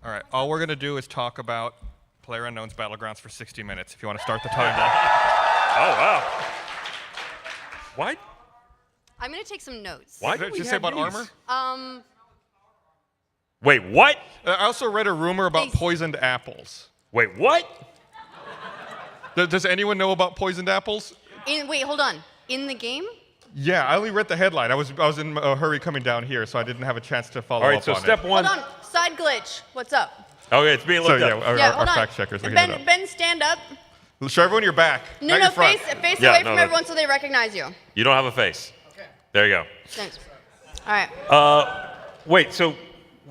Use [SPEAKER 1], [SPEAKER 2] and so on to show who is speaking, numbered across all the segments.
[SPEAKER 1] All right. All we're going to do is talk about PlayerUnknown's Battlegrounds for 60 minutes. If you want to start the timer.
[SPEAKER 2] Oh, wow. Why?
[SPEAKER 3] I'm going to take some notes.
[SPEAKER 2] Why
[SPEAKER 1] Did
[SPEAKER 2] do
[SPEAKER 1] you
[SPEAKER 2] we
[SPEAKER 1] say
[SPEAKER 2] have
[SPEAKER 1] about
[SPEAKER 2] these?
[SPEAKER 1] armor?
[SPEAKER 2] Wait, what?
[SPEAKER 1] I also read a rumor about poisoned apples.
[SPEAKER 2] Wait, what?
[SPEAKER 1] Does anyone know about poisoned apples?
[SPEAKER 3] Wait, hold on. In the game?
[SPEAKER 1] Yeah, I only read the headline. I was in a hurry coming down here, so I didn't have a chance to follow up on it.
[SPEAKER 2] All right, so step one.
[SPEAKER 3] Hold on. Side glitch. What's up?
[SPEAKER 2] Okay, it's being looked up.
[SPEAKER 1] Our fact checkers looking it up.
[SPEAKER 3] Ben, stand up.
[SPEAKER 1] Show everyone your back.
[SPEAKER 3] No,
[SPEAKER 1] not your front.
[SPEAKER 3] face away from everyone so they recognize you.
[SPEAKER 2] You don't have a face. Okay. There you go.
[SPEAKER 3] Thanks. All right.
[SPEAKER 2] Wait, so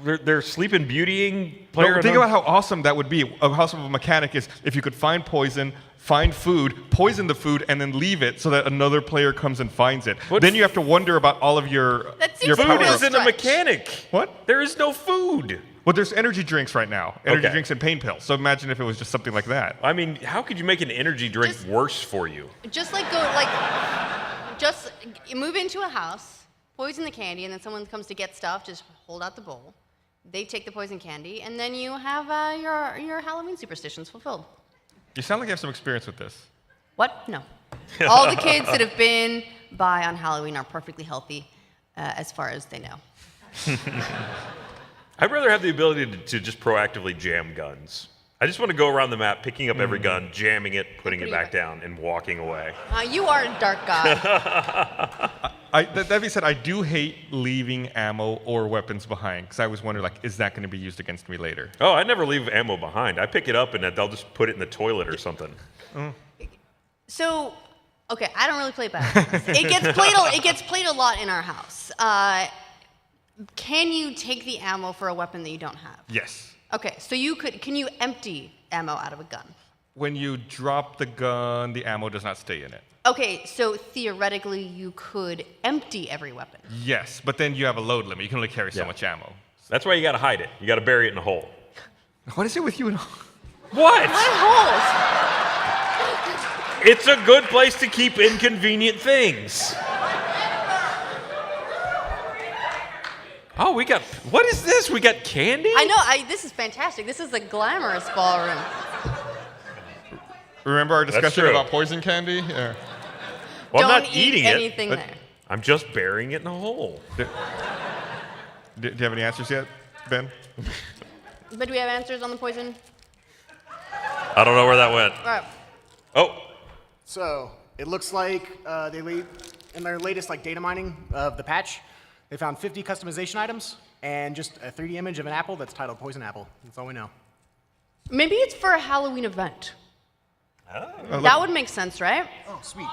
[SPEAKER 2] they're sleeping beautying player?
[SPEAKER 1] No, think about how awesome that would be. How awesome of a mechanic is if you could find poison, find food, poison the food, and then leave it so that another player comes and finds it. Then you have to wonder about all of your
[SPEAKER 3] Food
[SPEAKER 1] power-ups.
[SPEAKER 2] Food isn't a mechanic.
[SPEAKER 1] What?
[SPEAKER 2] There is no food.
[SPEAKER 1] Well, there's energy drinks right now. Energy drinks and pain pills. So imagine if it was just something like that.
[SPEAKER 2] I mean, how could you make an energy drink worse for you?
[SPEAKER 3] Just move into a house, poison the candy, and then someone comes to get stuff, just hold out the bowl. They take the poison candy, and then you have your Halloween superstitions fulfilled.
[SPEAKER 1] You sound like you have some experience with this.
[SPEAKER 3] What? No. All the kids that have been by on Halloween are perfectly healthy, as far as they know.
[SPEAKER 2] I'd rather have the ability to just proactively jam guns. I just want to go around the map, picking up every gun, jamming it, putting it back down, and walking away.
[SPEAKER 3] You are a dark god.
[SPEAKER 1] That being said, I do hate leaving ammo or weapons behind, because I always wonder, like, is that going to be used against me later?
[SPEAKER 2] Oh, I never leave ammo behind. I pick it up and they'll just put it in the toilet or something.
[SPEAKER 3] So, okay, I don't really play Battlegrounds. It gets played a lot in our house. Can you take the ammo for a weapon that you don't have?
[SPEAKER 1] Yes.
[SPEAKER 3] Okay, so can you empty ammo out of a gun?
[SPEAKER 1] When you drop the gun, the ammo does not stay in it.
[SPEAKER 3] Okay, so theoretically you could empty every weapon.
[SPEAKER 1] Yes, but then you have a load limit. You can only carry so much ammo.
[SPEAKER 2] That's why you got to hide it. You got to bury it in a hole.
[SPEAKER 1] What is it with you and
[SPEAKER 2] What?
[SPEAKER 3] What holes?
[SPEAKER 2] It's a good place to keep inconvenient things. Oh, what is this? We got candy?
[SPEAKER 3] I know, this is fantastic. This is a glamorous ballroom.
[SPEAKER 1] Remember our discussion about poison candy? Yeah.
[SPEAKER 2] Well, I'm
[SPEAKER 3] Don't
[SPEAKER 2] not
[SPEAKER 3] eat
[SPEAKER 2] eating
[SPEAKER 3] anything
[SPEAKER 2] it.
[SPEAKER 3] there.
[SPEAKER 2] I'm just burying it in a hole.
[SPEAKER 1] Do you have any answers yet, Ben?
[SPEAKER 3] But do we have answers on the poison?
[SPEAKER 2] I don't know where that went.
[SPEAKER 3] All right.
[SPEAKER 2] Oh.
[SPEAKER 4] So it looks like in their latest data mining of the patch, they found 50 customization items and just a 3D image of an apple that's titled Poison Apple. That's all we know. Maybe
[SPEAKER 3] it's for a Halloween event. Oh. That would make sense, right?
[SPEAKER 4] Oh, sweet.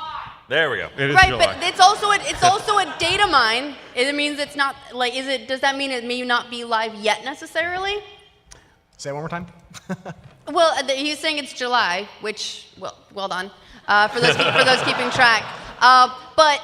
[SPEAKER 2] There we go.
[SPEAKER 1] It is
[SPEAKER 3] right,
[SPEAKER 1] July.
[SPEAKER 3] but it's also a data mine. It means it's not does that mean it may not be live yet necessarily?
[SPEAKER 4] Say it one more time.
[SPEAKER 3] Well, he's saying it's July, which well done for those keeping track. But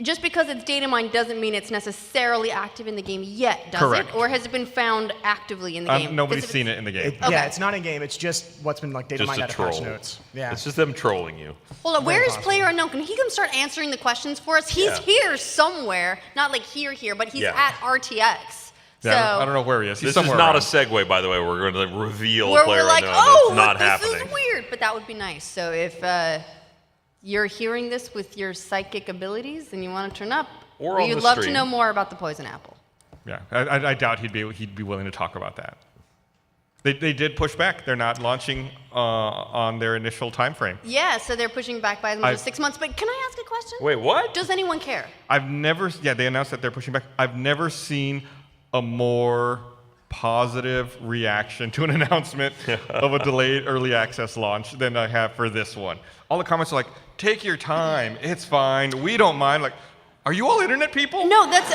[SPEAKER 3] just because it's data mined doesn't mean it's necessarily active in the game yet, does
[SPEAKER 1] Correct.
[SPEAKER 3] it? Or has it been found actively in the game?
[SPEAKER 1] Nobody's seen it in the game.
[SPEAKER 4] Yeah, it's not in game. It's just what's been data
[SPEAKER 2] Just
[SPEAKER 4] mined
[SPEAKER 2] a
[SPEAKER 4] out of patch
[SPEAKER 2] troll.
[SPEAKER 4] notes. Yeah.
[SPEAKER 2] It's just them trolling you.
[SPEAKER 3] Hold on, where is PlayerUnknown? Can he come start answering the questions for us? He's here somewhere, not like here, but he's at RTX.
[SPEAKER 1] Yeah,
[SPEAKER 3] So
[SPEAKER 1] I don't know where he is. He's
[SPEAKER 2] This is
[SPEAKER 1] somewhere
[SPEAKER 2] not
[SPEAKER 1] around.
[SPEAKER 2] a segue, by the way. We're going to reveal
[SPEAKER 3] where
[SPEAKER 2] player
[SPEAKER 3] we're like,
[SPEAKER 2] unknown.
[SPEAKER 3] oh,
[SPEAKER 2] That's not
[SPEAKER 3] this
[SPEAKER 2] happening.
[SPEAKER 3] is weird, but that would be nice. So if you're hearing this with your psychic abilities and you want to turn up,
[SPEAKER 2] Or on
[SPEAKER 3] we'd
[SPEAKER 2] the
[SPEAKER 3] love to
[SPEAKER 2] stream.
[SPEAKER 3] know more about the poison apple.
[SPEAKER 1] Yeah, I doubt he'd be willing to talk about that. They did push back. They're not launching on their initial time frame.
[SPEAKER 3] Yeah, so they're pushing back by as much as 6 months. But can I ask a question?
[SPEAKER 2] Wait, what?
[SPEAKER 3] Does anyone care?
[SPEAKER 1] They announced that they're pushing back. I've never seen a more positive reaction to an announcement of a delayed early access launch than I have for this one. All the comments are like, take your time, it's fine, we don't mind. Like, are you all internet people?
[SPEAKER 3] No, this is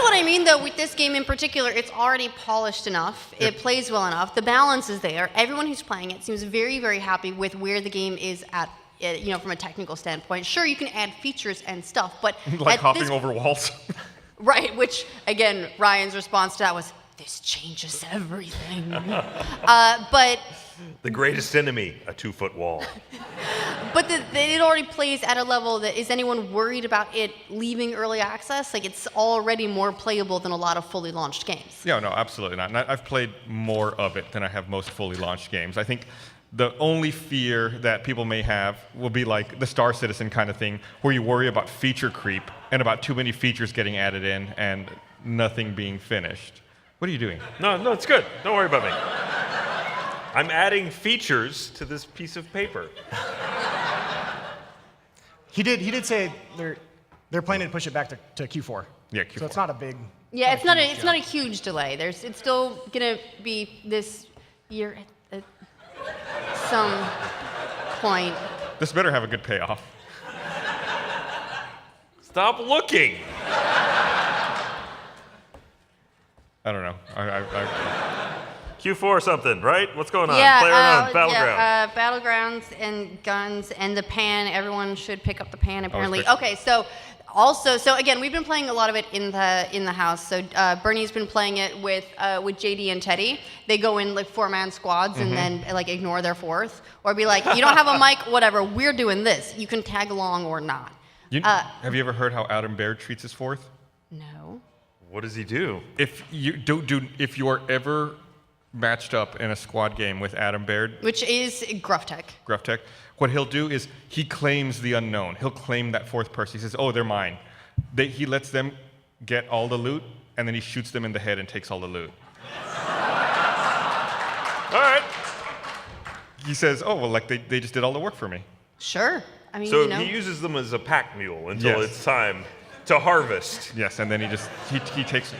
[SPEAKER 3] what I mean though with this game in particular. It's already polished enough. It plays well enough. The balance is there. Everyone who's playing it seems very, very happy with where the game is at, from a technical standpoint. Sure, you can add features and stuff, but
[SPEAKER 1] like hopping over walls.
[SPEAKER 3] Right, which again, Ryan's response to that was, "This changes everything." But
[SPEAKER 2] The greatest enemy, a 2-foot wall.
[SPEAKER 3] But it already plays at a level that is anyone worried about it leaving early access? Like it's already more playable than a lot of fully launched games.
[SPEAKER 1] Yeah, no, absolutely not. And I've played more of it than I have most fully launched games. I think the only fear that people may have will be like the Star Citizen kind of thing, where you worry about feature creep and about too many features getting added in and nothing being finished. What are you doing?
[SPEAKER 2] No, it's good. Don't worry about me. I'm adding features to this piece of paper.
[SPEAKER 4] He did say they're planning to push it back to Q4.
[SPEAKER 1] Yeah, Q4.
[SPEAKER 4] So it's not a big.
[SPEAKER 3] Yeah, it's not a huge delay. It's still gonna be this year at some point.
[SPEAKER 1] This better have a good payoff.
[SPEAKER 2] Stop looking.
[SPEAKER 1] I don't know.
[SPEAKER 2] Q4 or something, right? What's going on?
[SPEAKER 3] Yeah,
[SPEAKER 2] PlayerUnknown's Battleground.
[SPEAKER 3] Yeah, battlegrounds and guns and the pan. Everyone should pick up the pan. Apparently.
[SPEAKER 1] pick-
[SPEAKER 3] Okay, so again, we've been playing a lot of it in the house. So Bernie's been playing it with JD and Teddy. They go in like 4-man squads and then like ignore their fourth, or be like, you don't have a mic, whatever. We're doing this. You can tag along or not.
[SPEAKER 1] Have you ever heard how Adam Baird treats his fourth?
[SPEAKER 3] No.
[SPEAKER 2] What does he do?
[SPEAKER 1] If you are ever matched up in a squad game with Adam Baird,
[SPEAKER 3] Which is Gruff Tech.
[SPEAKER 1] Gruff Tech, what he'll do is he claims the unknown. He'll claim that fourth person. He says, "Oh, they're mine." He lets them get all the loot, and then he shoots them in the head and takes all the loot.
[SPEAKER 2] All right.
[SPEAKER 1] He says, "Oh, well, like they just did all the work for me."
[SPEAKER 3] Sure. I mean,
[SPEAKER 2] So
[SPEAKER 3] you know.
[SPEAKER 2] he uses them as a pack mule until
[SPEAKER 1] Yes.
[SPEAKER 2] it's time to harvest.
[SPEAKER 1] Yes, and then he takes.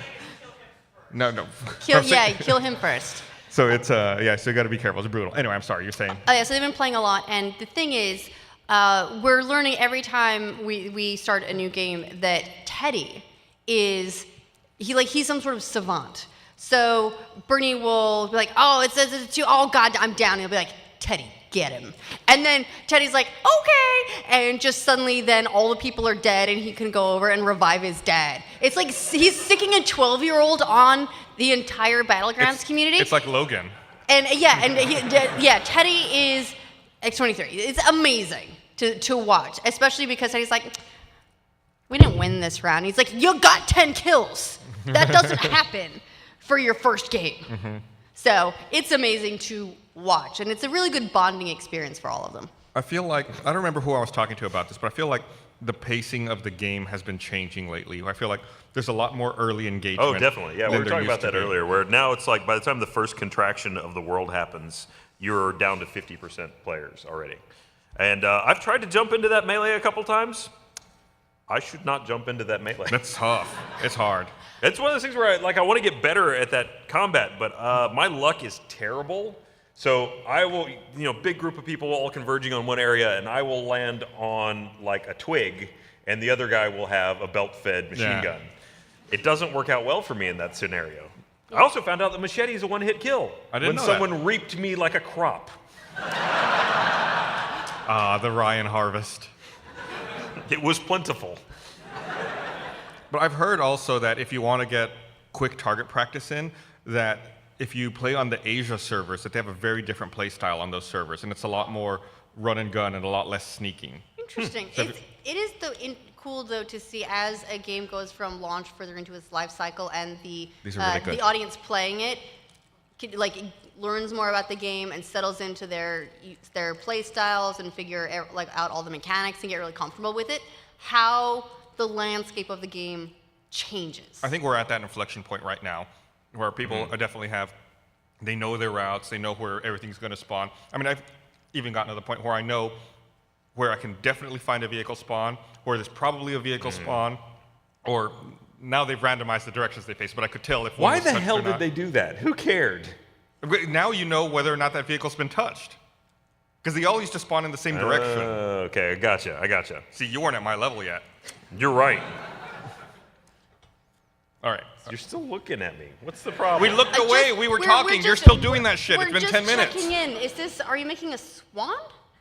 [SPEAKER 1] No.
[SPEAKER 3] Kill him first.
[SPEAKER 1] So it's so you got to be careful. It's brutal. Anyway, I'm sorry. You're saying.
[SPEAKER 3] Oh yeah, so they've been playing a lot, and the thing is, we're learning every time we start a new game that Teddy is he's some sort of savant. So Bernie will be like, "Oh, it says it's 2. Oh God, I'm down." And he'll be like, "Teddy, get him." And then Teddy's like, "Okay," and just suddenly then all the people are dead, and he can go over and revive his dad. It's like he's sticking a 12-year-old on the entire Battlegrounds community.
[SPEAKER 1] It's like Logan.
[SPEAKER 3] And Teddy is X23. It's amazing to watch, especially because Teddy's like, "We didn't win this round." He's like, "You got 10 kills. That doesn't happen for your first game." So it's amazing to watch, and it's a really good bonding experience for all of them.
[SPEAKER 1] I feel like I don't remember who I was talking to about this, but I feel like the pacing of the game has been changing lately. I feel like there's a lot more early engagement.
[SPEAKER 2] Oh, definitely. Yeah, we
[SPEAKER 1] than
[SPEAKER 2] were
[SPEAKER 1] there
[SPEAKER 2] talking about
[SPEAKER 1] used to
[SPEAKER 2] that
[SPEAKER 1] be.
[SPEAKER 2] earlier, where now it's like by the time the first contraction of the world happens, you're down to 50% players already. And I've tried to jump into that melee a couple times. I should not jump into that melee.
[SPEAKER 1] That's tough. It's hard.
[SPEAKER 2] It's one of those things where I want to get better at that combat, but my luck is terrible. So I will, big group of people all converging on one area, and I will land on like a twig, and the other guy will have a belt-fed machine gun. It doesn't work out well for me in that scenario. I also found out that machete is a one-hit kill.
[SPEAKER 1] I didn't know
[SPEAKER 2] when someone reaped me like a crop.
[SPEAKER 1] The Ryan harvest.
[SPEAKER 2] It was plentiful.
[SPEAKER 1] But I've heard also that if you want to get quick target practice in, that if you play on the Asia servers, that they have a very different play style on those servers, and it's a lot more run and gun and a lot less sneaking.
[SPEAKER 3] Interesting. It is cool though to see as a game goes from launch further into its life cycle, and
[SPEAKER 1] These are really good.
[SPEAKER 3] the audience playing it learns more about the game and settles into their play styles and figure out all the mechanics and get really comfortable with it. How the landscape of the game changes.
[SPEAKER 1] I think we're at that inflection point right now, where people definitely they know their routes, they know where everything's going to spawn. I mean, I've even gotten to the point where I know where I can definitely find a vehicle spawn, where there's probably a vehicle spawn, or now they've randomized the directions they face, but I could tell if one
[SPEAKER 2] Why
[SPEAKER 1] was
[SPEAKER 2] the
[SPEAKER 1] touched
[SPEAKER 2] hell
[SPEAKER 1] or
[SPEAKER 2] did
[SPEAKER 1] not.
[SPEAKER 2] they do that? Who cared?
[SPEAKER 1] Now you know whether or not that vehicle's been touched. Because they all used to spawn in the same direction.
[SPEAKER 2] Okay, I gotcha.
[SPEAKER 1] See, you weren't at my level yet.
[SPEAKER 2] You're right.
[SPEAKER 1] All right.
[SPEAKER 2] You're still looking at me. What's the problem?
[SPEAKER 1] We looked away. We were talking. You're
[SPEAKER 3] just-
[SPEAKER 1] still doing that shit. It's
[SPEAKER 3] We're
[SPEAKER 1] been
[SPEAKER 3] just
[SPEAKER 1] 10 minutes.
[SPEAKER 3] checking in. Are you making a swan?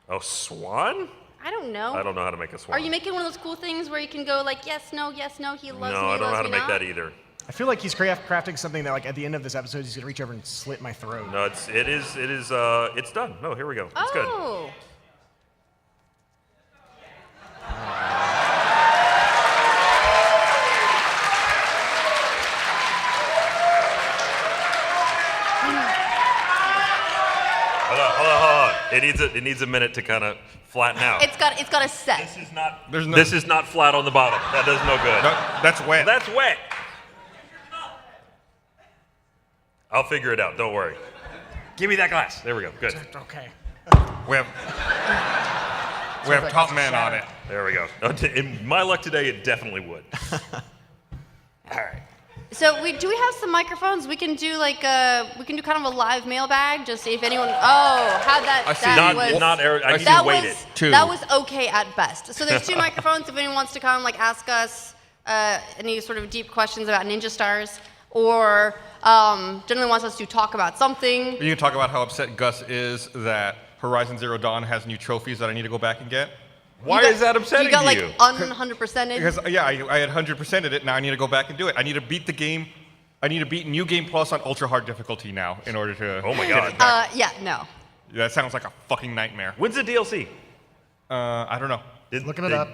[SPEAKER 2] Oh, swan?
[SPEAKER 3] I don't know.
[SPEAKER 2] I don't know how to make a swan.
[SPEAKER 3] Are you making one of those cool things where you can go like, yes, no, he loves me,
[SPEAKER 2] No, I don't know how to make that either.
[SPEAKER 4] I feel like he's crafting something that, like, at the end of this episode, he's gonna reach over and slit my throat.
[SPEAKER 2] No, it's done. No, here we go. It's good.
[SPEAKER 3] Oh.
[SPEAKER 2] It needs a minute to kind of flatten out.
[SPEAKER 3] It's got a set.
[SPEAKER 2] This is not flat on the bottom. That does no good.
[SPEAKER 1] No, that's wet.
[SPEAKER 2] That's wet. I'll figure it out. Don't worry. Give me that glass. There we go. Good.
[SPEAKER 4] Okay.
[SPEAKER 1] We have top man on it.
[SPEAKER 2] There we go. In my luck today, it definitely would. All right.
[SPEAKER 3] So do we have some microphones? We can do kind of a live mailbag, just see if anyone. Oh, how that
[SPEAKER 1] I see.
[SPEAKER 3] that
[SPEAKER 2] Not
[SPEAKER 3] was.
[SPEAKER 2] Eric. I need
[SPEAKER 3] that
[SPEAKER 2] to wait
[SPEAKER 3] was
[SPEAKER 2] it.
[SPEAKER 1] Two.
[SPEAKER 3] that was okay at best. So there's 2 microphones. If anyone wants to come, ask us any sort of deep questions about Ninja Stars, or generally wants us to talk about something.
[SPEAKER 1] You can talk about how upset Gus is that Horizon Zero Dawn has new trophies that I need to go back and get.
[SPEAKER 2] Why is that upsetting
[SPEAKER 3] you? You got
[SPEAKER 2] to you?
[SPEAKER 3] 100%ed.
[SPEAKER 1] Because I had 100%ed it. Now I need to go back and do it. I need to beat the game. I need to beat New Game Plus on ultra hard difficulty now in order to.
[SPEAKER 2] Oh my
[SPEAKER 1] get
[SPEAKER 2] God.
[SPEAKER 1] it back.
[SPEAKER 3] Yeah, no.
[SPEAKER 1] That sounds like a fucking nightmare.
[SPEAKER 2] When's the DLC?
[SPEAKER 1] I don't know.
[SPEAKER 4] Looking it up.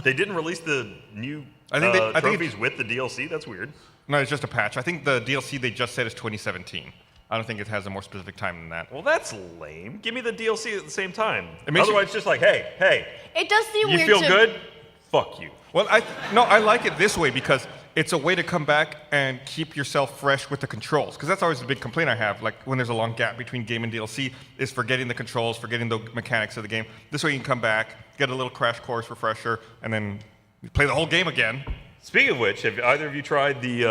[SPEAKER 2] They didn't release the new
[SPEAKER 1] I think
[SPEAKER 2] trophies with the DLC. That's weird.
[SPEAKER 1] No, it's just a patch. I think the DLC they just said is 2017. I don't think it has a more specific time than that.
[SPEAKER 2] Well, that's lame. Give me the DLC at the same time.
[SPEAKER 1] It makes
[SPEAKER 2] Otherwise, it's just like, hey,
[SPEAKER 3] It does seem
[SPEAKER 2] you
[SPEAKER 3] weird
[SPEAKER 2] feel
[SPEAKER 3] to.
[SPEAKER 2] good? Fuck you.
[SPEAKER 1] Well, I like it this way because it's a way to come back and keep yourself fresh with the controls. Because that's always the big complaint I have, like when there's a long gap between game and DLC, is forgetting the controls, forgetting the mechanics of the game. This way you can come back, get a little crash course refresher, and then play the whole game again.
[SPEAKER 2] Speaking of which, have either of you tried the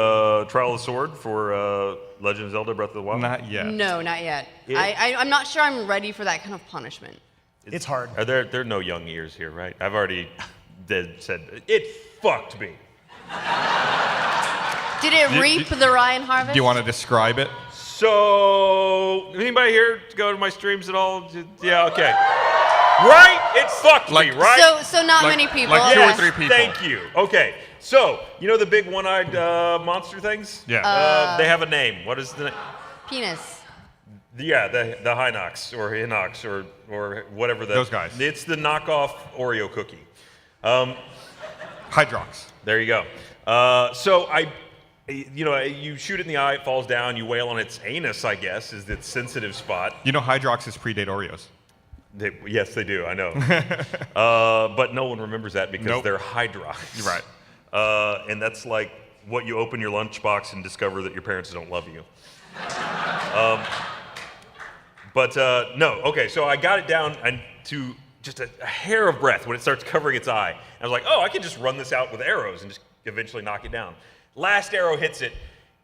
[SPEAKER 2] Trial of the Sword for Legend of Zelda Breath of the Wild?
[SPEAKER 1] Not yet.
[SPEAKER 3] No, not yet. I'm not sure I'm ready for that kind of punishment.
[SPEAKER 4] It's hard.
[SPEAKER 2] There are no young ears here, right? I've already said, it fucked me.
[SPEAKER 3] Did it reap the Ryan harvest?
[SPEAKER 1] Do you want to describe it?
[SPEAKER 2] So, anybody here to go to my streams at all? Yeah, okay. Right? It fucked me, right?
[SPEAKER 3] So not many people.
[SPEAKER 1] Like 2 or
[SPEAKER 3] yes.
[SPEAKER 1] 3 people.
[SPEAKER 2] Thank you. Okay, so, you know the big one-eyed monster things?
[SPEAKER 1] Yeah.
[SPEAKER 2] They have a name. What is the name?
[SPEAKER 3] Penis.
[SPEAKER 2] Yeah, the Hinox or Hinox or whatever.
[SPEAKER 1] Those guys.
[SPEAKER 2] It's the knockoff Oreo cookie.
[SPEAKER 1] Hydrox.
[SPEAKER 2] There you go. You shoot it in the eye, it falls down, you wail on its anus, I guess, is its sensitive spot.
[SPEAKER 1] You know Hydroxes predate Oreos.
[SPEAKER 2] Yes, they do, I know. But no one remembers that because they're Hydrox.
[SPEAKER 1] You're right.
[SPEAKER 2] And that's like what you open your lunchbox and discover that your parents don't love you. No, okay, so I got it down to just a hair of breath when it starts covering its eye. And I was like, oh, I can just run this out with arrows and just eventually knock it down. Last arrow hits it.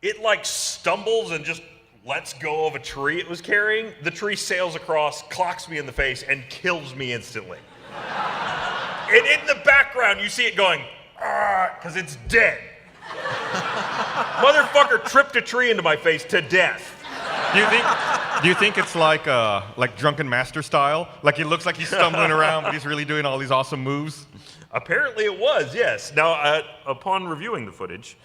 [SPEAKER 2] It like stumbles and just lets go of a tree it was carrying. The tree sails across, clocks me in the face, and kills me instantly. And in the background, you see it going, because it's dead. Motherfucker tripped a tree into my face to death.
[SPEAKER 1] Do you think it's like Drunken Master style? Like it looks like he's stumbling around, but he's really doing all these awesome moves?
[SPEAKER 2] Apparently it was, yes. Now, upon reviewing the footage,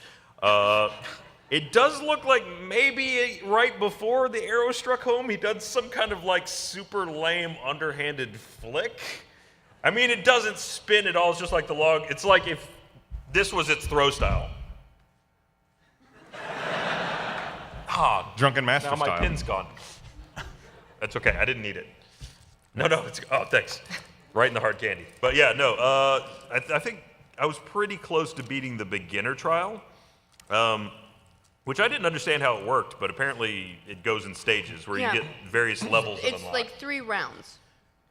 [SPEAKER 2] it does look like maybe right before the arrow struck home, he did some kind of like super lame underhanded flick. I mean, it doesn't spin at all. It's just like the log. It's like if this was its throw style.
[SPEAKER 1] Drunken Master
[SPEAKER 2] Now my
[SPEAKER 1] style.
[SPEAKER 2] pin's gone. That's okay. I didn't need it. No, thanks. Right in the hard candy. But yeah, no. I think I was pretty close to beating the beginner trial, which I didn't understand how it worked, but apparently it goes in stages where you get various levels of
[SPEAKER 3] It's
[SPEAKER 2] unlock.
[SPEAKER 3] like 3 rounds.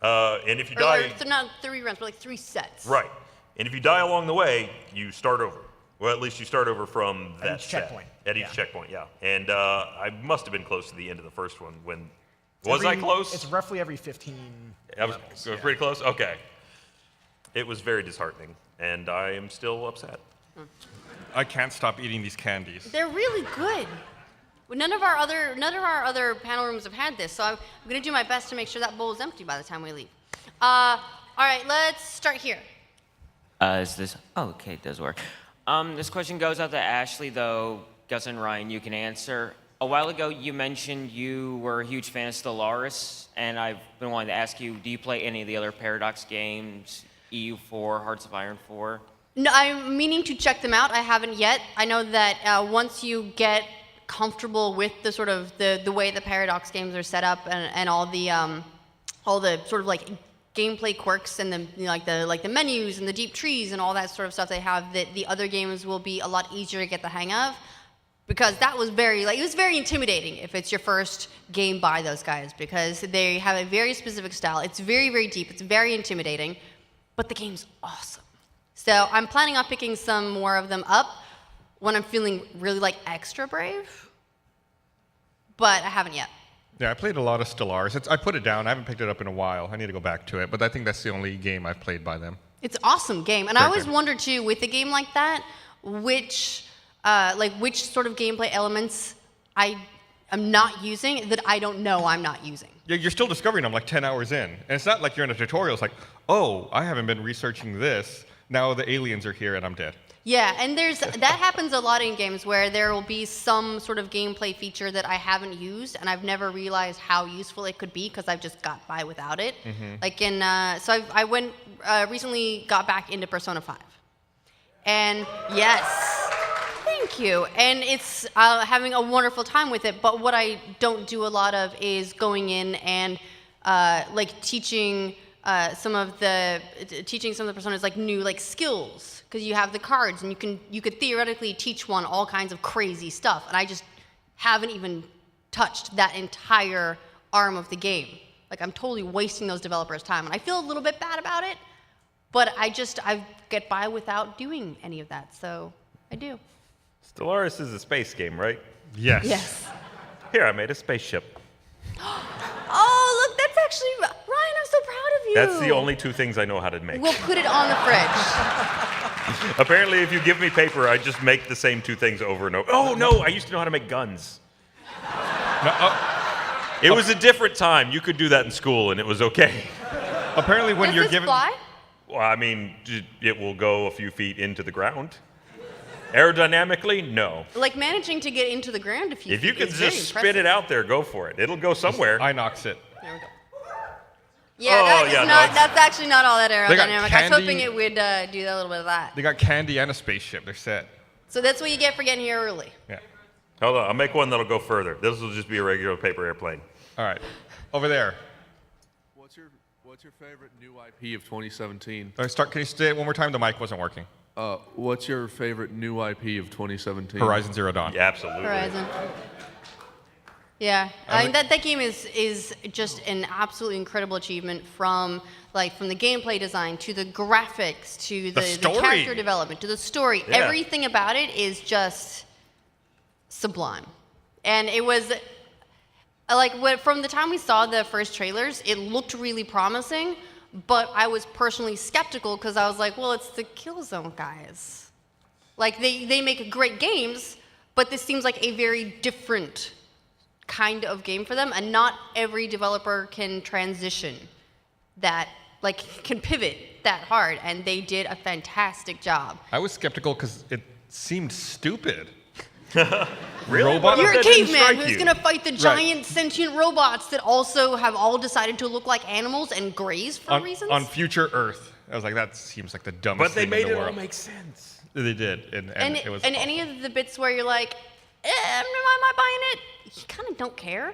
[SPEAKER 2] And if you die,
[SPEAKER 3] Not 3 rounds, but like 3 sets.
[SPEAKER 2] right. And if you die along the way, you start over. Well, at least you start over from that
[SPEAKER 4] each
[SPEAKER 2] set.
[SPEAKER 4] checkpoint.
[SPEAKER 2] At each checkpoint, yeah. And I must have been close to the end of the first one when. Was
[SPEAKER 4] I
[SPEAKER 2] I close?
[SPEAKER 4] It's roughly every 15
[SPEAKER 2] I was
[SPEAKER 4] levels.
[SPEAKER 2] pretty close? Okay. It was very disheartening, and I am still upset.
[SPEAKER 1] I can't stop eating these candies.
[SPEAKER 3] They're really good. Well, none of our other panel rooms have had this, so I'm going to do my best to make sure that bowl is empty by the time we leave. All right, let's start here.
[SPEAKER 5] Is this? Oh, okay, it does work. This question goes out to Ashley, though. Gus and Ryan, you can answer. A while ago, you mentioned you were a huge fan of Stellaris, and I've been wanting to ask you, do you play any of the other Paradox games, EU4, Hearts of Iron 4?
[SPEAKER 3] No, I'm meaning to check them out. I haven't yet. I know that once you get comfortable with the sort of the way the Paradox games are set up and all the all the sort of like gameplay quirks and the like the menus and the deep trees and all that sort of stuff they have that the other games will be a lot easier to get the hang of, because that was it was very intimidating if it's your first game by those guys, because they have a very specific style. It's very, very deep. It's very intimidating, but the game's awesome. So I'm planning on picking some more of them up when I'm feeling really like extra brave, but I haven't yet.
[SPEAKER 1] Yeah, I played a lot of Stellaris. I put it down. I haven't picked it up in a while. I need to go back to it, but I think that's the only game I've played by them.
[SPEAKER 3] It's an awesome game, and I always wonder too, with a game like that, which sort of gameplay elements I'm not using that I don't know I'm not using.
[SPEAKER 1] Yeah, you're still discovering them like 10 hours in, and it's not like you're in a tutorial. It's like, oh, I haven't been researching this. Now the aliens are here, and I'm dead.
[SPEAKER 3] Yeah, and that happens a lot in games where there will be some sort of gameplay feature that I haven't used, and I've never realized how useful it could be because I've just got by without it. Like I recently got back into Persona 5, and yes, thank you, and it's having a wonderful time with it. But what I don't do a lot of is going in and teaching some of the personas like new like skills, because you have the cards and you could theoretically teach one all kinds of crazy stuff, and I just haven't even touched that entire arm of the game. Like, I'm totally wasting those developers' time, and I feel a little bit bad about it, but I get by without doing any of that, so I do.
[SPEAKER 2] Stellaris is a space game, right?
[SPEAKER 1] Yes.
[SPEAKER 3] Yes.
[SPEAKER 2] Here, I made a spaceship.
[SPEAKER 3] Oh, look, that's actually, Ryan, I'm so proud of you.
[SPEAKER 2] That's the only two things I know how to make.
[SPEAKER 3] We'll put it on the fridge.
[SPEAKER 2] Apparently, if you give me paper, I just make the same two things over and over. Oh, no, I used to know how to make guns. It was a different time. You could do that in school, and it was okay.
[SPEAKER 1] Apparently, when
[SPEAKER 3] Does
[SPEAKER 1] you're
[SPEAKER 3] this
[SPEAKER 1] given,
[SPEAKER 3] fly?
[SPEAKER 2] Well, I mean, it will go a few feet into the ground. Aerodynamically, no.
[SPEAKER 3] Like, managing to get into the ground a few
[SPEAKER 2] If you
[SPEAKER 3] feet
[SPEAKER 2] can
[SPEAKER 3] is very
[SPEAKER 2] just spit
[SPEAKER 3] impressive.
[SPEAKER 2] it out there, go for it. It'll go somewhere.
[SPEAKER 1] Inox it.
[SPEAKER 3] There we go. Yeah, that's actually not all that
[SPEAKER 1] They got
[SPEAKER 3] aerodynamic. I was
[SPEAKER 1] candy-
[SPEAKER 3] hoping it would do a little bit of that.
[SPEAKER 1] They got candy and a spaceship. They're set.
[SPEAKER 3] So that's what you get for getting here early.
[SPEAKER 1] Yeah.
[SPEAKER 2] Hold on, I'll make one that'll go further. This will just be a regular paper airplane.
[SPEAKER 1] All right. Over there.
[SPEAKER 6] What's your favorite new IP of 2017?
[SPEAKER 1] Can you say it one more time? The mic wasn't working.
[SPEAKER 6] What's your favorite new IP of 2017?
[SPEAKER 1] Horizon Zero Dawn.
[SPEAKER 2] Yeah, absolutely.
[SPEAKER 3] Horizon. Yeah, I mean that game is just an absolutely incredible achievement from the gameplay design to the graphics to the
[SPEAKER 1] story.
[SPEAKER 3] character development to the story.
[SPEAKER 2] Yeah.
[SPEAKER 3] Everything about it is just sublime, and it was from the time we saw the first trailers, it looked really promising. But I was personally skeptical because I was like, well, it's the Killzone guys. Like they make great games, but this seems like a very different kind of game for them, and not every developer can transition that, can pivot that hard, and they did a fantastic job.
[SPEAKER 1] I was skeptical because it seemed stupid.
[SPEAKER 2] Really?
[SPEAKER 1] Robot?
[SPEAKER 3] You're a
[SPEAKER 2] That didn't
[SPEAKER 3] caveman
[SPEAKER 2] strike
[SPEAKER 3] who's
[SPEAKER 2] you?
[SPEAKER 3] gonna fight the giant sentient robots that also have all decided to look like animals and graze for reasons.
[SPEAKER 1] On future Earth. I was like, that seems like the dumbest
[SPEAKER 2] But they
[SPEAKER 1] thing
[SPEAKER 2] made
[SPEAKER 1] in
[SPEAKER 2] it
[SPEAKER 1] the
[SPEAKER 2] all
[SPEAKER 1] world.
[SPEAKER 2] make sense.
[SPEAKER 1] They did, and it was.
[SPEAKER 3] And any of the bits where you're like, am I buying it? You kind of don't care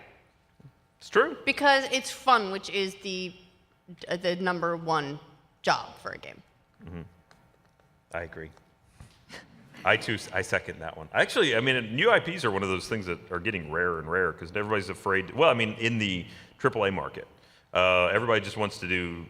[SPEAKER 2] It's true.
[SPEAKER 3] because it's fun, which is the number one job for a game.
[SPEAKER 2] I agree. I second that one. Actually, I mean, new IPs are one of those things that are getting rarer and rarer because everybody's afraid. Well, I mean, in the AAA market, everybody just wants to do.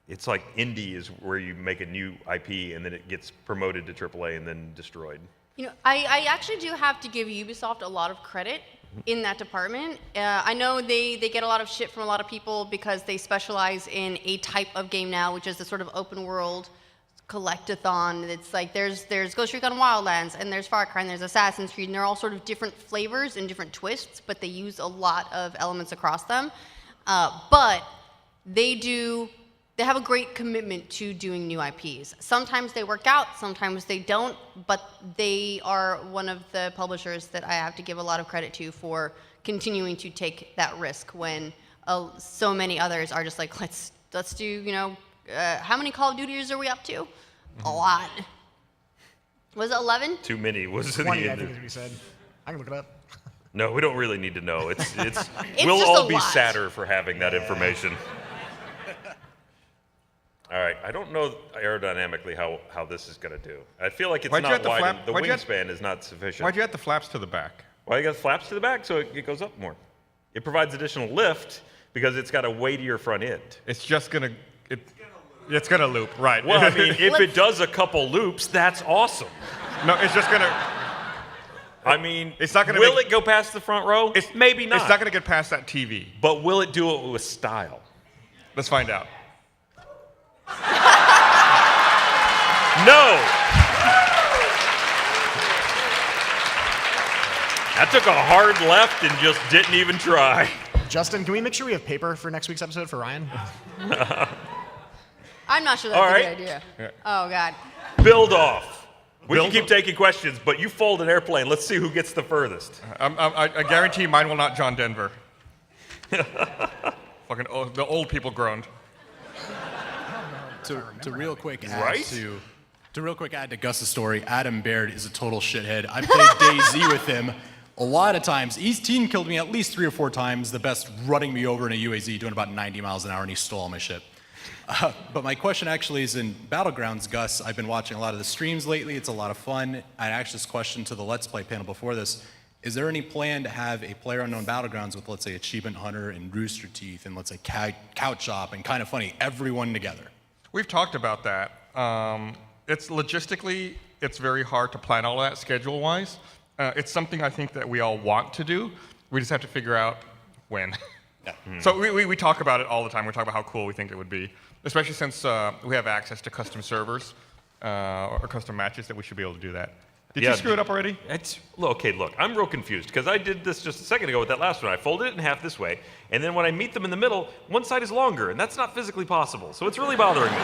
[SPEAKER 2] It's like indie is where you make a new IP and then it gets promoted to AAA and then destroyed.
[SPEAKER 3] You know, I actually do have to give Ubisoft a lot of credit in that department. I know they get a lot of shit from a lot of people because they specialize in a type of game now, which is the sort of open world collectathon. It's like there's Ghost Recon Wildlands, and there's Far Cry, and there's Assassin's Creed, and they're all sort of different flavors and different twists, but they use a lot of elements across them. But they have a great commitment to doing new IPs. Sometimes they work out, sometimes they don't, but they are one of the publishers that I have to give a lot of credit to for continuing to take that risk when so many others are just like, let's do, how many Call of Duties are we up to? A lot. Was it 11?
[SPEAKER 2] Too many was the
[SPEAKER 4] 20, I
[SPEAKER 2] end.
[SPEAKER 4] think is what you said. I can look it up.
[SPEAKER 2] No, we don't really need to know. It's
[SPEAKER 3] It's
[SPEAKER 2] we'll
[SPEAKER 3] just
[SPEAKER 2] all
[SPEAKER 3] a
[SPEAKER 2] be
[SPEAKER 3] lot.
[SPEAKER 2] sadder for having that information. I don't know aerodynamically how this is going to do. I feel like it's
[SPEAKER 1] Why'd you have
[SPEAKER 2] not
[SPEAKER 1] the
[SPEAKER 2] wide.
[SPEAKER 1] flap-
[SPEAKER 2] The
[SPEAKER 1] why'd you have-
[SPEAKER 2] wingspan is not sufficient.
[SPEAKER 1] Why'd you add the flaps to the back?
[SPEAKER 2] Well, you got flaps to the back, so it goes up more. It provides additional lift because it's got a weightier front end.
[SPEAKER 1] It's just gonna it's gonna loop, right?
[SPEAKER 2] Well, I mean, if it does a couple loops, that's awesome.
[SPEAKER 1] no, it's just gonna.
[SPEAKER 2] I mean,
[SPEAKER 1] It's not gonna
[SPEAKER 2] will
[SPEAKER 1] make-
[SPEAKER 2] it go past the front row? Maybe not.
[SPEAKER 1] It's not gonna get past that TV.
[SPEAKER 2] But will it do it with style?
[SPEAKER 1] Let's find out.
[SPEAKER 2] No. That took a hard left and just didn't even try.
[SPEAKER 4] Justin, can we make sure we have paper for next week's episode for Ryan?
[SPEAKER 3] I'm not sure that's
[SPEAKER 2] All
[SPEAKER 3] a
[SPEAKER 2] right.
[SPEAKER 3] good idea. Oh God.
[SPEAKER 2] Build off. We
[SPEAKER 1] Build
[SPEAKER 2] can keep
[SPEAKER 1] off.
[SPEAKER 2] taking questions, but you fold an airplane. Let's see who gets the furthest.
[SPEAKER 1] I guarantee mine will not John Denver. Fucking the old people groaned.
[SPEAKER 7] To real quick add
[SPEAKER 2] Right?
[SPEAKER 7] to real quick add to Gus's story, Adam Baird is a total shithead. I played DayZ with him a lot of times. He's team killed me at least 3 or 4 times, the best running me over in a UAZ doing about 90 miles an hour, and he stole all my shit. But my question actually is in Battlegrounds, Gus. I've been watching a lot of the streams lately. It's a lot of fun. I asked this question to the Let's Play panel before this. Is there any plan to have a PlayerUnknown Battlegrounds with, let's say, Achievement Hunter and Rooster Teeth and, let's say, Couch Shop and Kind of Funny, everyone together?
[SPEAKER 1] We've talked about that. It's logistically, it's very hard to plan all that schedule-wise. It's something I think that we all want to do. We just have to figure out when. So we talk about it all the time. We talk about how cool we think it would be, especially since we have access to custom servers or custom matches that we should be able to do that. Did you screw it up already?
[SPEAKER 2] Okay, look, I'm real confused because I did this just a second ago with that last one. I folded it in half this way, and then when I meet them in the middle, one side is longer, and that's not physically possible. So it's really bothering me.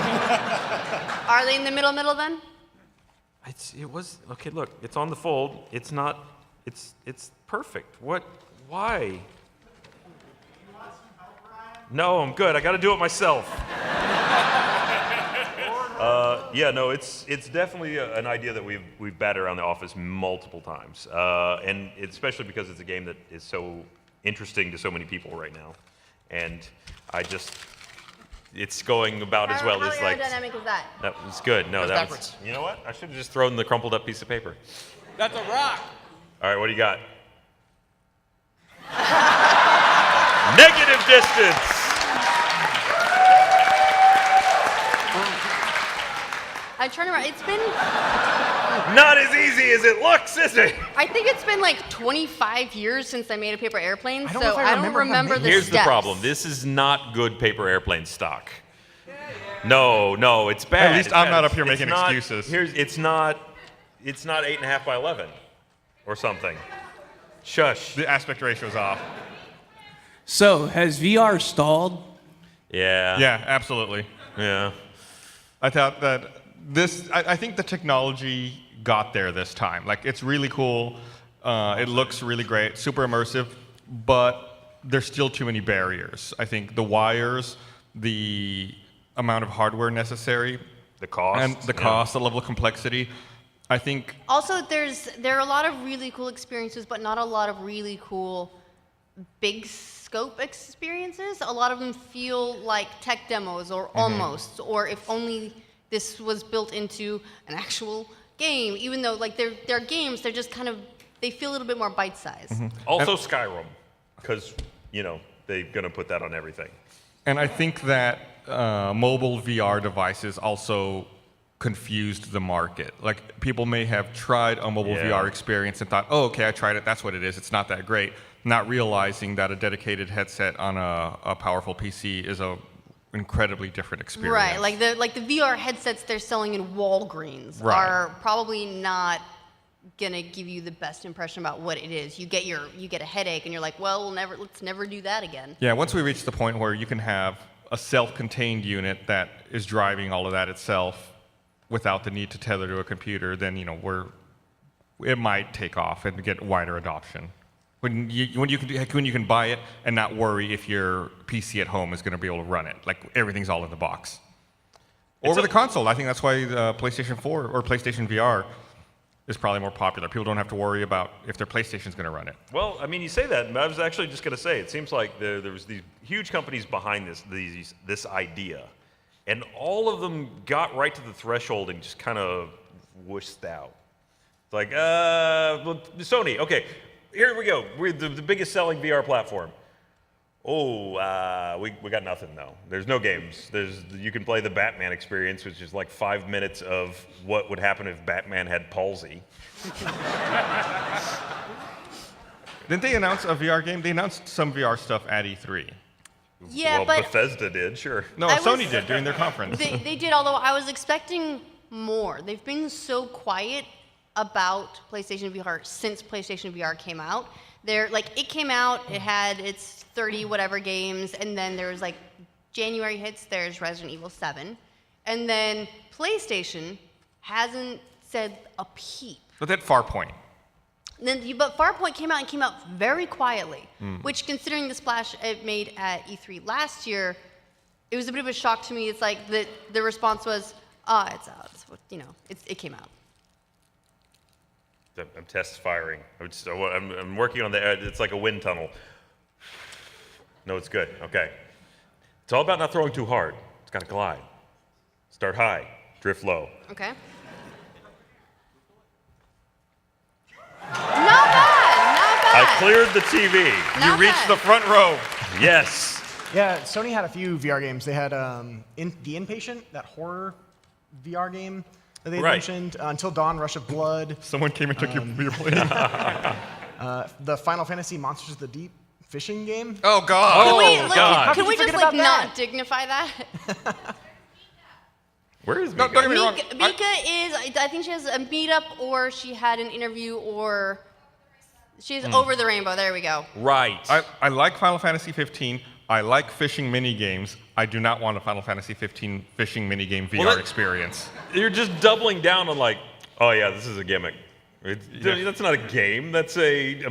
[SPEAKER 3] Are they in the middle then?
[SPEAKER 2] It was okay. Look, it's on the fold. It's not. It's perfect. What? Why? No, I'm good. I got to do it myself. Yeah, no, it's definitely an idea that we've batted around the office multiple times, and especially because it's a game that is so interesting to so many people right now, and it's going about as well as like.
[SPEAKER 3] How aerodynamic is that?
[SPEAKER 2] That was good. No, that was.
[SPEAKER 4] backwards.
[SPEAKER 2] You know what? I should have just thrown the crumpled up piece of paper.
[SPEAKER 6] That's a rock.
[SPEAKER 2] All right, what do you got? Negative distance.
[SPEAKER 3] I'm trying to remember. It's been.
[SPEAKER 2] Not as easy as it looks, is it?
[SPEAKER 3] I think it's been like 25 years since I made a paper airplane,
[SPEAKER 4] I don't know
[SPEAKER 3] so
[SPEAKER 4] if I
[SPEAKER 3] I don't
[SPEAKER 4] remember
[SPEAKER 3] remember
[SPEAKER 4] how
[SPEAKER 3] the
[SPEAKER 2] Here's the
[SPEAKER 3] steps.
[SPEAKER 2] problem. This is not good paper airplane stock. No, it's bad.
[SPEAKER 1] At least
[SPEAKER 2] It's
[SPEAKER 1] I'm
[SPEAKER 2] bad.
[SPEAKER 1] not up here
[SPEAKER 2] It's
[SPEAKER 1] making
[SPEAKER 2] not-
[SPEAKER 1] excuses.
[SPEAKER 2] It's not 8.5 by 11 or something. Shush.
[SPEAKER 1] The aspect ratio is off.
[SPEAKER 8] So, has VR stalled?
[SPEAKER 2] Yeah.
[SPEAKER 1] Yeah, absolutely.
[SPEAKER 2] Yeah.
[SPEAKER 1] I thought that I think the technology got there this time. Like, it's really cool. It looks really great, super immersive, but there's still too many barriers. I think the wires, the amount of hardware necessary,
[SPEAKER 2] The cost.
[SPEAKER 1] and the cost, the level of complexity. I think
[SPEAKER 3] Also, there are a lot of really cool experiences, but not a lot of really cool big scope experiences. A lot of them feel like tech demos or almost, or if only this was built into an actual game. Even though like they're games, they're just kind of they feel a little bit more bite-sized.
[SPEAKER 2] Also Skyrim, because they're gonna put that on everything.
[SPEAKER 1] And I think that mobile VR devices also confused the market. Like, people may have tried a mobile
[SPEAKER 2] Yeah.
[SPEAKER 1] VR experience and thought, oh, okay, I tried it, that's what it is, it's not that great, not realizing that a dedicated headset on a powerful PC is a incredibly different experience.
[SPEAKER 3] Right, like the VR headsets they're selling in Walgreens
[SPEAKER 1] Right.
[SPEAKER 3] are probably not gonna give you the best impression about what it is. You get a headache and you're like, well, let's never do that again.
[SPEAKER 1] Yeah, once we reach the point where you can have a self-contained unit that is driving all of that itself without the need to tether to a computer, then it might take off and get wider adoption. When you can buy it and not worry if your PC at home is going to be able to run it, like everything's all in the box. Or with a console. I think that's why the PlayStation 4 or PlayStation VR is probably more popular. People don't have to worry about if their PlayStation's going to run it.
[SPEAKER 2] Well, I mean, you say that, but I was actually just going to say, it seems like there was these huge companies behind this idea, and all of them got right to the threshold and just kind of whooshed out. It's like, well, Sony, okay, here we go. We're the biggest selling VR platform. Oh, we got nothing though. There's no games. You can play the Batman experience, which is like 5 minutes of what would happen if Batman had palsy.
[SPEAKER 1] Didn't they announce a VR game? They announced some VR stuff at E3.
[SPEAKER 3] Yeah,
[SPEAKER 2] well,
[SPEAKER 3] but
[SPEAKER 2] Bethesda did, sure.
[SPEAKER 1] No, Sony did during their conference.
[SPEAKER 3] they did, although I was expecting more. They've been so quiet about PlayStation VR since PlayStation VR came out. It came out, it had its 30 whatever games, and then there was like January hits, there's Resident Evil 7. And then PlayStation hasn't said a peep.
[SPEAKER 1] But that Farpoint.
[SPEAKER 3] But Farpoint came out very quietly, which, considering the splash it made at E3 last year, it was a bit of a shock to me. It's like the response was, it's out. It came out.
[SPEAKER 2] I'm test firing. I'm working on it's like a wind tunnel. No, it's good. Okay. It's all about not throwing too hard. It's got to glide. Start high, drift low.
[SPEAKER 3] Okay. Not bad.
[SPEAKER 2] I cleared the TV.
[SPEAKER 3] Not
[SPEAKER 1] You reached
[SPEAKER 3] bad.
[SPEAKER 1] the front row.
[SPEAKER 2] Yes.
[SPEAKER 4] Yeah, Sony had a few VR games. They had The Inpatient, that horror VR game that they had
[SPEAKER 2] Right.
[SPEAKER 4] mentioned. Until Dawn, Rush of Blood.
[SPEAKER 1] Someone came and took your plate.
[SPEAKER 4] The Final Fantasy Monsters of the Deep fishing game.
[SPEAKER 1] Oh, God.
[SPEAKER 2] Oh, God.
[SPEAKER 3] Can we
[SPEAKER 4] How could you
[SPEAKER 3] just
[SPEAKER 4] forget about
[SPEAKER 3] not
[SPEAKER 4] that?
[SPEAKER 3] dignify that?
[SPEAKER 2] Where is
[SPEAKER 1] No,
[SPEAKER 2] Mika?
[SPEAKER 1] don't get me wrong.
[SPEAKER 3] Mika is, I think she has a meetup, or she had an interview, or she's over the rainbow. There we go.
[SPEAKER 2] Right.
[SPEAKER 1] I like Final Fantasy 15. I like fishing mini games. I do not want a Final Fantasy 15 fishing mini game VR experience.
[SPEAKER 2] You're just doubling down on like, oh yeah, this is a gimmick. That's not a game. That's a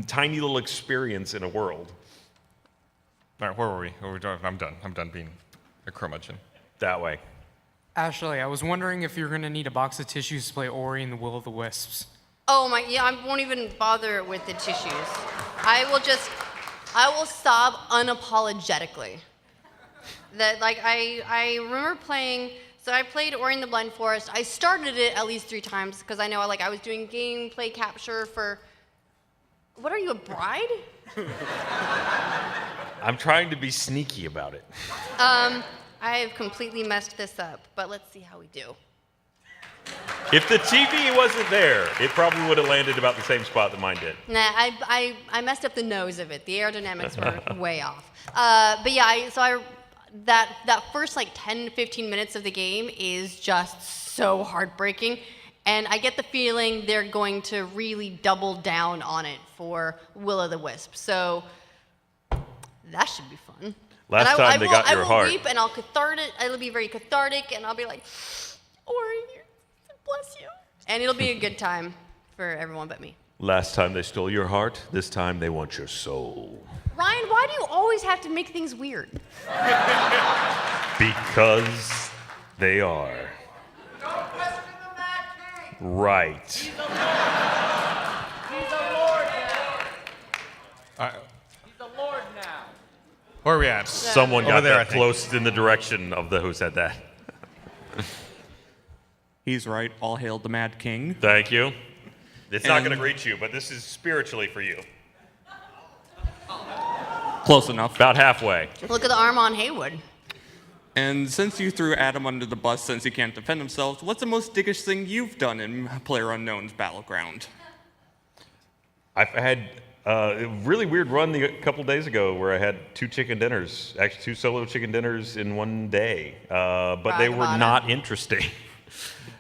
[SPEAKER 2] tiny little experience in a world.
[SPEAKER 1] All right, where were we? I'm done. I'm done being a curmudgeon.
[SPEAKER 2] That way.
[SPEAKER 9] Ashley, I was wondering if you're going to need a box of tissues to play Ori and the Will of the Wisps.
[SPEAKER 3] Oh my, yeah, I won't even bother with the tissues. I will sob unapologetically. I remember playing, so I played Ori and the Blind Forest. I started it at least 3 times because I know I was doing gameplay capture for, what are you, a bride?
[SPEAKER 2] I'm trying to be sneaky about it.
[SPEAKER 3] I have completely messed this up, but let's see how we do.
[SPEAKER 2] If the TV wasn't there, it probably would have landed about the same spot that mine did.
[SPEAKER 3] Nah, I messed up the nose of it. The aerodynamics were way off. But yeah, that first like 10, 15 minutes of the game is just so heartbreaking. And I get the feeling they're going to really double down on it for Will of the Wisp. So that should be fun.
[SPEAKER 2] Last time they got your
[SPEAKER 3] I will
[SPEAKER 2] heart.
[SPEAKER 3] weep and It'll be very cathartic, and I'll be like, Ori, bless you. And it'll be a good time for everyone but me.
[SPEAKER 2] Last time they stole your heart, this time they want your soul.
[SPEAKER 3] Ryan, why do you always have to make things weird?
[SPEAKER 2] Because they are.
[SPEAKER 10] Don't question the Mad King.
[SPEAKER 2] Right.
[SPEAKER 10] He's a lord now. He's a lord now.
[SPEAKER 1] Where are we at?
[SPEAKER 2] Someone
[SPEAKER 1] Over
[SPEAKER 2] got
[SPEAKER 1] there, I
[SPEAKER 2] that
[SPEAKER 1] think.
[SPEAKER 2] close in the direction of the who said that.
[SPEAKER 11] He's right. All hail the Mad King.
[SPEAKER 2] Thank you. It's not
[SPEAKER 11] And-
[SPEAKER 2] going to greet you, but this is spiritually for you.
[SPEAKER 11] Close enough.
[SPEAKER 2] About halfway.
[SPEAKER 3] Look at the arm on Haywood.
[SPEAKER 11] And since you threw Adam under the bus since he can't defend himself, what's the most dickish thing you've done in PlayerUnknown's Battleground?
[SPEAKER 2] I've had a really weird run a couple days ago where I had 2 chicken dinners, actually 2 solo chicken dinners in one day, but they were not interesting.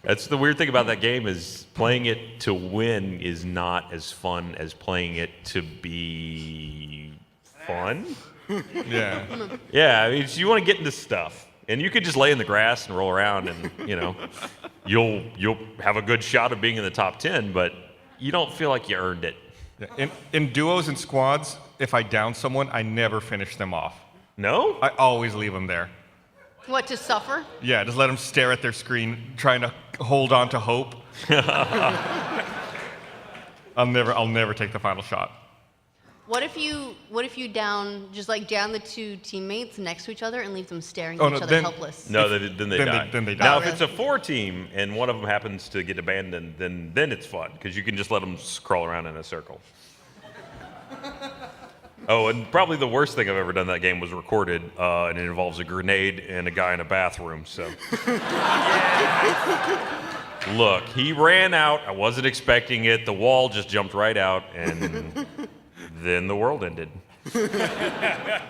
[SPEAKER 2] That's the weird thing about that game is playing it to win is not as fun as playing it to be fun.
[SPEAKER 1] Yeah.
[SPEAKER 2] Yeah, I mean, you want to get into stuff, and you could just lay in the grass and roll around, and you'll have a good shot of being in the top 10, but you don't feel like you earned it.
[SPEAKER 1] Yeah. In duos and squads, if I down someone, I never finish them off.
[SPEAKER 2] No?
[SPEAKER 1] I always leave them there.
[SPEAKER 3] What, to suffer?
[SPEAKER 1] Yeah, just let them stare at their screen, trying to hold on to hope. I'll never take the final shot.
[SPEAKER 3] What if you down the two teammates next to each other and leave them staring
[SPEAKER 1] Oh,
[SPEAKER 3] at
[SPEAKER 1] no,
[SPEAKER 3] each other
[SPEAKER 1] then-
[SPEAKER 3] helpless?
[SPEAKER 2] No, then they die.
[SPEAKER 1] Then they die.
[SPEAKER 2] Now,
[SPEAKER 3] Oh,
[SPEAKER 2] if it's a 4-team and one of them happens to get abandoned, then it's fun because you can just let them crawl around in a circle. Oh, and probably the worst thing I've ever done in that game was recorded, and it involves a grenade and a guy in a bathroom. So, look, he ran out. I wasn't expecting it. The wall just jumped right out, and then the world ended.
[SPEAKER 3] Yeah,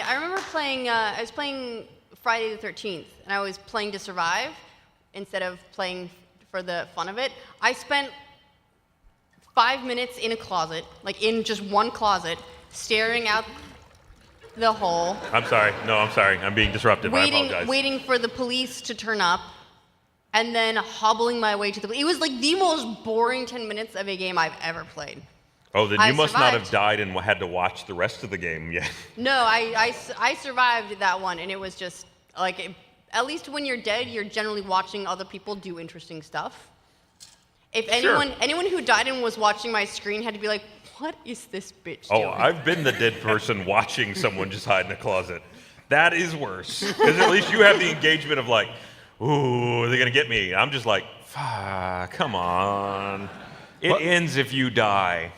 [SPEAKER 3] I remember playing. I was playing Friday the 13th, and I was playing to survive instead of playing for the fun of it. I spent 5 minutes in a closet, like in just one closet, staring out the hole.
[SPEAKER 2] I'm sorry. No, I'm sorry. I'm being disruptive. I apologize.
[SPEAKER 3] Waiting for the police to turn up, and then hobbling my way to the. It was like the most boring 10 minutes of a game I've ever played.
[SPEAKER 2] Oh, then
[SPEAKER 3] I
[SPEAKER 2] you must not have
[SPEAKER 3] survived.
[SPEAKER 2] died and had to watch the rest of the game yet.
[SPEAKER 3] No, I survived that one, and it was just like, at least when you're dead, you're generally watching other people do interesting stuff. If anyone who died and was watching my screen had to be like, what is this bitch doing?
[SPEAKER 2] Oh, I've been the dead person watching someone just hide in a closet. That is worse. Because at least you have the engagement of like, ooh, are they going to get me? I'm just like, come on. It ends if you die.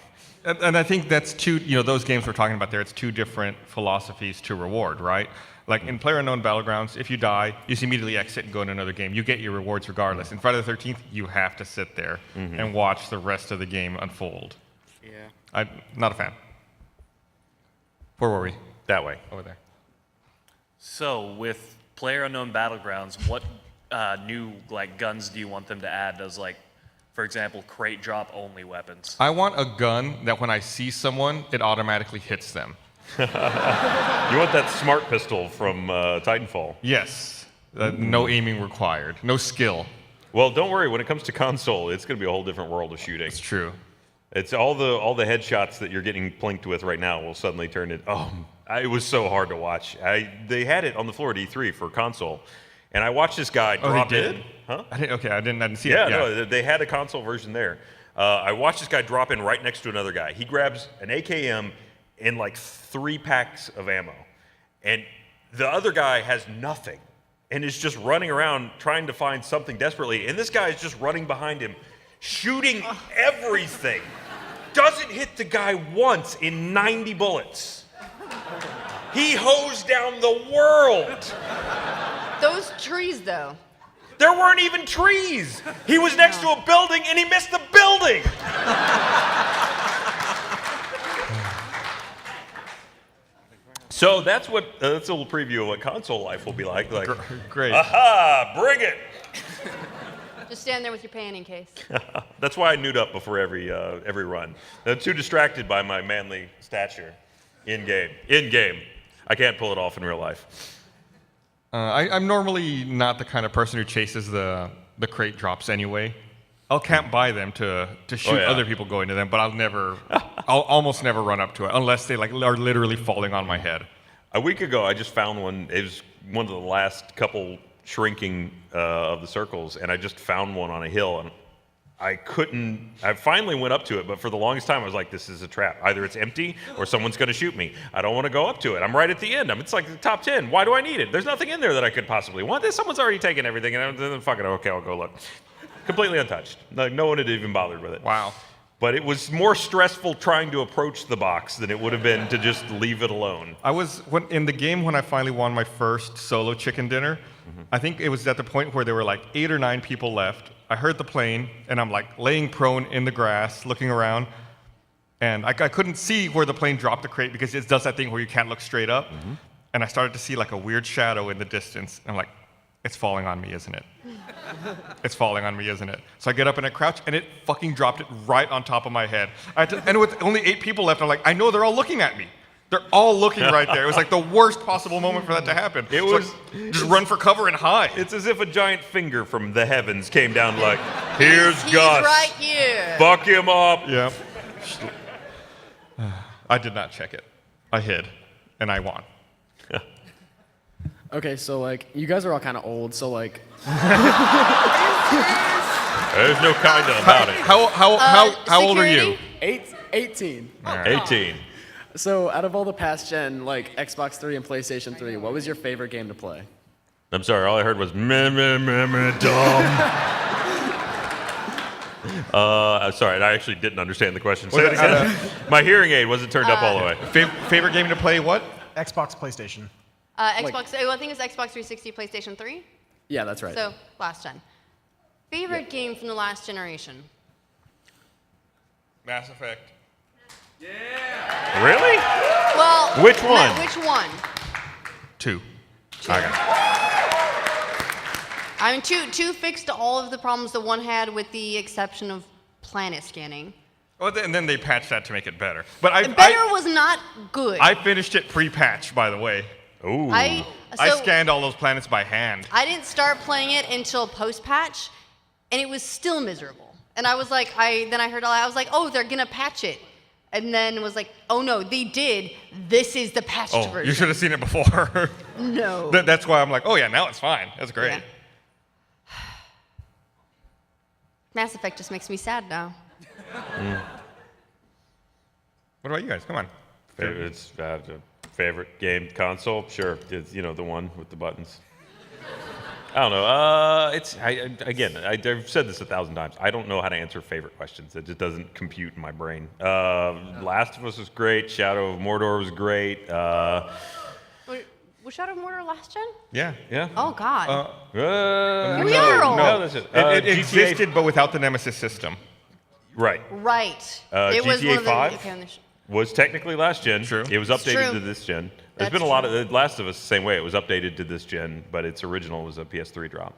[SPEAKER 1] And I think that's those games we're talking about there, it's two different philosophies to reward, right? Like in PlayerUnknown Battlegrounds, if you die, you just immediately exit and go to another game. You get your rewards regardless. In Friday the 13th, you have to sit there and watch the rest of the game unfold.
[SPEAKER 11] Yeah.
[SPEAKER 1] I'm not a fan. Where were we?
[SPEAKER 2] That way.
[SPEAKER 1] Over there.
[SPEAKER 12] So with PlayerUnknown Battlegrounds, what new guns do you want them to add as for example, crate drop only weapons?
[SPEAKER 1] I want a gun that when I see someone, it automatically hits them.
[SPEAKER 2] You want that smart pistol from Titanfall.
[SPEAKER 1] Yes. No aiming required. No skill.
[SPEAKER 2] Well, don't worry. When it comes to console, it's going to be a whole different world of shooting.
[SPEAKER 1] It's true.
[SPEAKER 2] It's all the headshots that you're getting plinked with right now will suddenly turn it. It was so hard to watch. They had it on the floor at E3 for console, and I watched this guy drop
[SPEAKER 1] they did?
[SPEAKER 2] in. Huh?
[SPEAKER 1] I didn't see it.
[SPEAKER 2] Yeah, no, they had a console version there. I watched this guy drop in right next to another guy. He grabs an AKM and 3 packs of ammo, and the other guy has nothing and is just running around trying to find something desperately, and this guy is just running behind him, shooting everything. Doesn't hit the guy once in 90 bullets. He hosed down the world.
[SPEAKER 3] Those trees, though.
[SPEAKER 2] There weren't even trees. He was next to a building and he missed the building. So that's a little preview of what console life will be like.
[SPEAKER 1] Great.
[SPEAKER 2] Aha, bring it.
[SPEAKER 3] Just stand there with your panning case.
[SPEAKER 2] That's why I nude up before every run. I'm too distracted by my manly stature in game. I can't pull it off in real life.
[SPEAKER 1] I'm normally not the kind of person who chases the crate drops anyway. I'll camp by them to shoot other people going to them, but I'll almost never run up to it unless they are literally falling on my head.
[SPEAKER 2] A week ago, I just found one. It was one of the last couple shrinking of the circles, and I just found one on a hill, and I finally went up to it, but for the longest time I was like, this is a trap. Either it's empty or someone's going to shoot me. I don't want to go up to it. I'm right at the end. It's like the top 10. Why do I need it? There's nothing in there that I could possibly want. Someone's already taken everything, and then fuck it, okay, I'll go look. Completely untouched. No one had even bothered with it.
[SPEAKER 1] Wow.
[SPEAKER 2] But it was more stressful trying to approach the box than it would have been to just leave it alone.
[SPEAKER 1] In the game when I finally won my first solo chicken dinner, I think it was at the point where there were 8 or 9 people left. I heard the plane, and I'm laying prone in the grass, looking around, and I couldn't see where the plane dropped the crate because it does that thing where you can't look straight up. And I started to see a weird shadow in the distance. And I'm like, it's falling on me, isn't it? It's falling on me, isn't it? So I get up and I crouch, and it fucking dropped it right on top of my head. And with only 8 people left, I'm like, I know they're all looking at me. They're all looking right there. It was the worst possible moment for that to happen.
[SPEAKER 2] It was
[SPEAKER 1] just run for cover and hide.
[SPEAKER 2] It's as if a giant finger from the heavens came down here's
[SPEAKER 3] He's
[SPEAKER 2] Gus.
[SPEAKER 3] right here.
[SPEAKER 2] Fuck him up.
[SPEAKER 1] Yeah. I did not check it. I hid, and I won.
[SPEAKER 13] Okay, so you guys are all kind of old, so
[SPEAKER 2] There's no kinda about it.
[SPEAKER 1] How old are you?
[SPEAKER 13] 18.
[SPEAKER 2] All right. 18.
[SPEAKER 13] So, out of all the past gen, like Xbox 3 and PlayStation 3, what was your favorite game to play?
[SPEAKER 2] I'm sorry, all I heard was meh, meh, meh, meh, dumb. I'm sorry, I actually didn't understand the question. Say it again. My hearing aid wasn't turned up all the way.
[SPEAKER 1] Favorite game to play what?
[SPEAKER 4] Xbox, PlayStation.
[SPEAKER 3] Xbox. I think it's Xbox 360, PlayStation 3.
[SPEAKER 13] Yeah, that's right.
[SPEAKER 3] So last gen. Favorite game from the last generation.
[SPEAKER 1] Mass Effect.
[SPEAKER 2] Really?
[SPEAKER 3] Well,
[SPEAKER 2] Which one?
[SPEAKER 3] Which one?
[SPEAKER 1] 2.
[SPEAKER 3] I mean, two fixed all of the problems that one had, with the exception of planet scanning.
[SPEAKER 1] Well, and then they patched that to make it better. But
[SPEAKER 3] Better was not good.
[SPEAKER 1] I finished it pre-patch, by the way.
[SPEAKER 2] Ooh.
[SPEAKER 1] I scanned all those planets by hand.
[SPEAKER 3] I didn't start playing it until post-patch, and it was still miserable. And I was like, then I heard I was like, oh, they're gonna patch it. And then it was like, oh no, they did. This is the patched version.
[SPEAKER 1] You should have seen it before.
[SPEAKER 3] No.
[SPEAKER 1] That's why I'm like, oh yeah, now it's fine. That's great.
[SPEAKER 3] Yeah. Mass Effect just makes me sad now.
[SPEAKER 1] What about you guys? Come on.
[SPEAKER 2] Favorite game console? Sure, it's the one with the buttons. I don't know. I've said this 1,000 times. I don't know how to answer favorite questions. It just doesn't compute in my brain. Last of Us was great. Shadow of Mordor was great.
[SPEAKER 3] Was Shadow of Mordor last gen?
[SPEAKER 1] Yeah.
[SPEAKER 3] Oh God.
[SPEAKER 1] No,
[SPEAKER 3] We are old.
[SPEAKER 2] No, that's it.
[SPEAKER 1] It
[SPEAKER 2] GTA
[SPEAKER 1] existed, but without the Nemesis system.
[SPEAKER 2] Right.
[SPEAKER 3] Right. It was
[SPEAKER 2] GTA
[SPEAKER 3] one of the,
[SPEAKER 2] 5
[SPEAKER 3] okay,
[SPEAKER 2] was technically last gen.
[SPEAKER 1] True.
[SPEAKER 2] It was updated
[SPEAKER 3] true.
[SPEAKER 2] to this gen.
[SPEAKER 3] That's
[SPEAKER 2] There's been a lot of The Last of Us the same way. It was updated to this gen, but its original was a PS3 drop.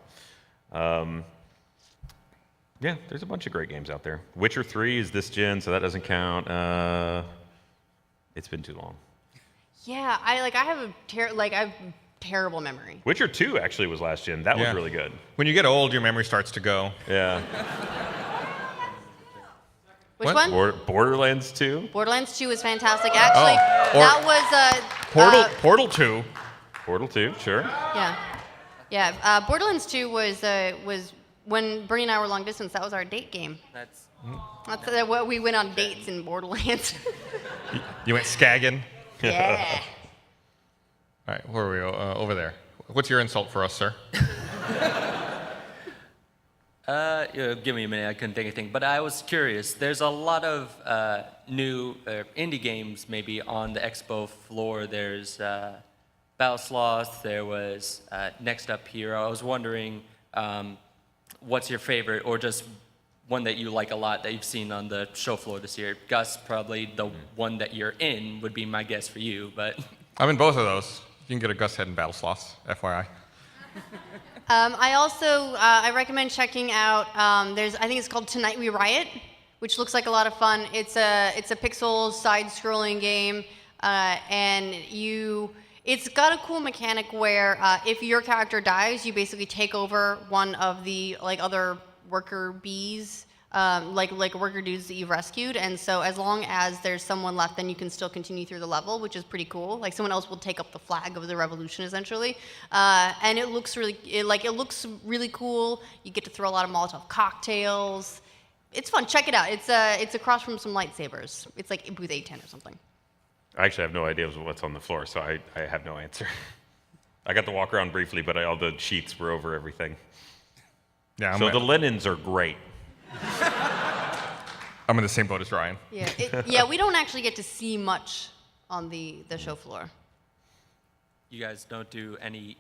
[SPEAKER 2] Yeah, there's a bunch of great games out there. Witcher 3 is this gen, so that doesn't count. It's been too long.
[SPEAKER 3] Yeah, I have a terrible memory.
[SPEAKER 2] Witcher 2 actually was last gen. That was
[SPEAKER 1] Yeah.
[SPEAKER 2] really good.
[SPEAKER 1] When you get old, your memory starts to go.
[SPEAKER 2] Yeah.
[SPEAKER 3] Which one?
[SPEAKER 2] Borderlands 2.
[SPEAKER 3] Borderlands 2 is fantastic. Actually, that was
[SPEAKER 1] Portal 2.
[SPEAKER 2] Portal 2, sure.
[SPEAKER 3] yeah. Borderlands 2 was when Bernie and I were long distance. That was our date game. That's what we went on dates in Borderlands.
[SPEAKER 1] You went skagging.
[SPEAKER 3] Yeah.
[SPEAKER 1] All right, where are we? Over there. What's your insult for us, sir?
[SPEAKER 14] Give me a minute. I couldn't think of anything. But I was curious. There's a lot of new indie games maybe on the expo floor. There's Battle Sloth. There was Next Up Hero. I was wondering, what's your favorite, or just one that you like a lot that you've seen on the show floor this year? Gus, probably the one that you're in would be my guess for you. But
[SPEAKER 1] I'm in both of those. You can get a Gus head in Battle Sloths, FYI.
[SPEAKER 3] I also I recommend checking out. I think it's called Tonight We Riot, which looks like a lot of fun. It's a pixel side-scrolling game, and it's got a cool mechanic where if your character dies, you basically take over one of the other worker bees, like worker dudes that you've rescued, and so as long as there's someone left, then you can still continue through the level, which is pretty cool. Like someone else will take up the flag of the revolution essentially, and it looks really cool. You get to throw a lot of Molotov cocktails. It's fun. Check it out. It's across from some lightsabers. It's like booth 810 or something.
[SPEAKER 2] I actually have no idea what's on the floor, so I have no answer. I got to walk around briefly, but all the sheets were over everything.
[SPEAKER 1] Yeah.
[SPEAKER 2] So the linens are great.
[SPEAKER 1] I'm in the same boat as Ryan.
[SPEAKER 3] Yeah, we don't actually get to see much on the show floor.
[SPEAKER 14] you guys don't do any,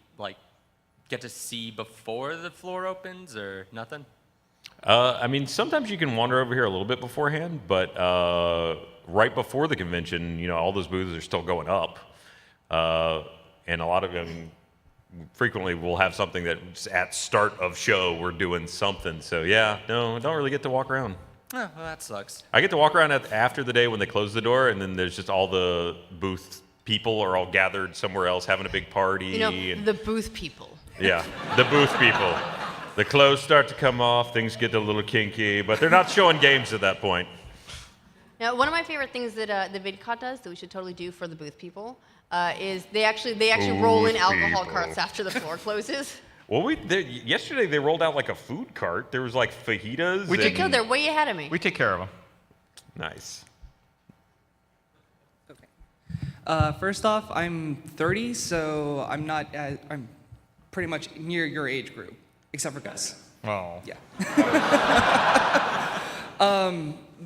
[SPEAKER 14] get to see before the floor opens or nothing?
[SPEAKER 2] I mean, sometimes you can wander over here a little bit beforehand, but right before the convention, all those booths are still going up. And a lot of them, frequently we'll have something that's at start of show, we're doing something. So yeah, no, I don't really get to walk around.
[SPEAKER 14] Oh, well, that sucks.
[SPEAKER 2] I get to walk around after the day when they close the door, and then there's just all the booth people are all gathered somewhere else having a big party.
[SPEAKER 3] The booth people.
[SPEAKER 2] Yeah, the booth people. The clothes start to come off, things get a little kinky, but they're not showing games at that point.
[SPEAKER 3] Now, one of my favorite things that the VidCon does that we should totally do for the booth people is they actually roll in alcohol carts after the floor closes.
[SPEAKER 2] Well, yesterday they rolled out a food cart. There was fajitas.
[SPEAKER 3] They're way ahead of me.
[SPEAKER 1] We take care of them.
[SPEAKER 2] Nice.
[SPEAKER 5] Okay.
[SPEAKER 15] First off, I'm 30, so I'm not. I'm pretty much near your age group, except for Gus.
[SPEAKER 1] Oh.
[SPEAKER 15] Yeah.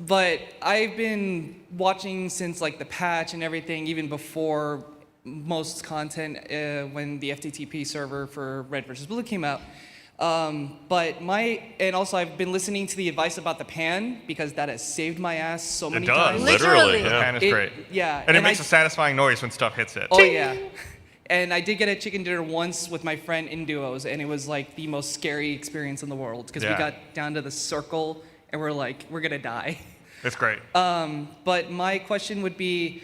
[SPEAKER 15] But I've been watching since like the patch and everything, even before most content when the FTTP server for Red vs. Blue came out. And also I've been listening to the advice about the pan because that has saved my ass so many times.
[SPEAKER 1] Literally. The pan is great.
[SPEAKER 15] Yeah.
[SPEAKER 1] And it makes a satisfying noise when stuff hits it.
[SPEAKER 15] Oh yeah. And I did get a chicken dinner once with my friend in duos, and it was like the most scary experience in the world because we got down to the circle and we're like, we're gonna die.
[SPEAKER 1] It's great.
[SPEAKER 15] But my question would be,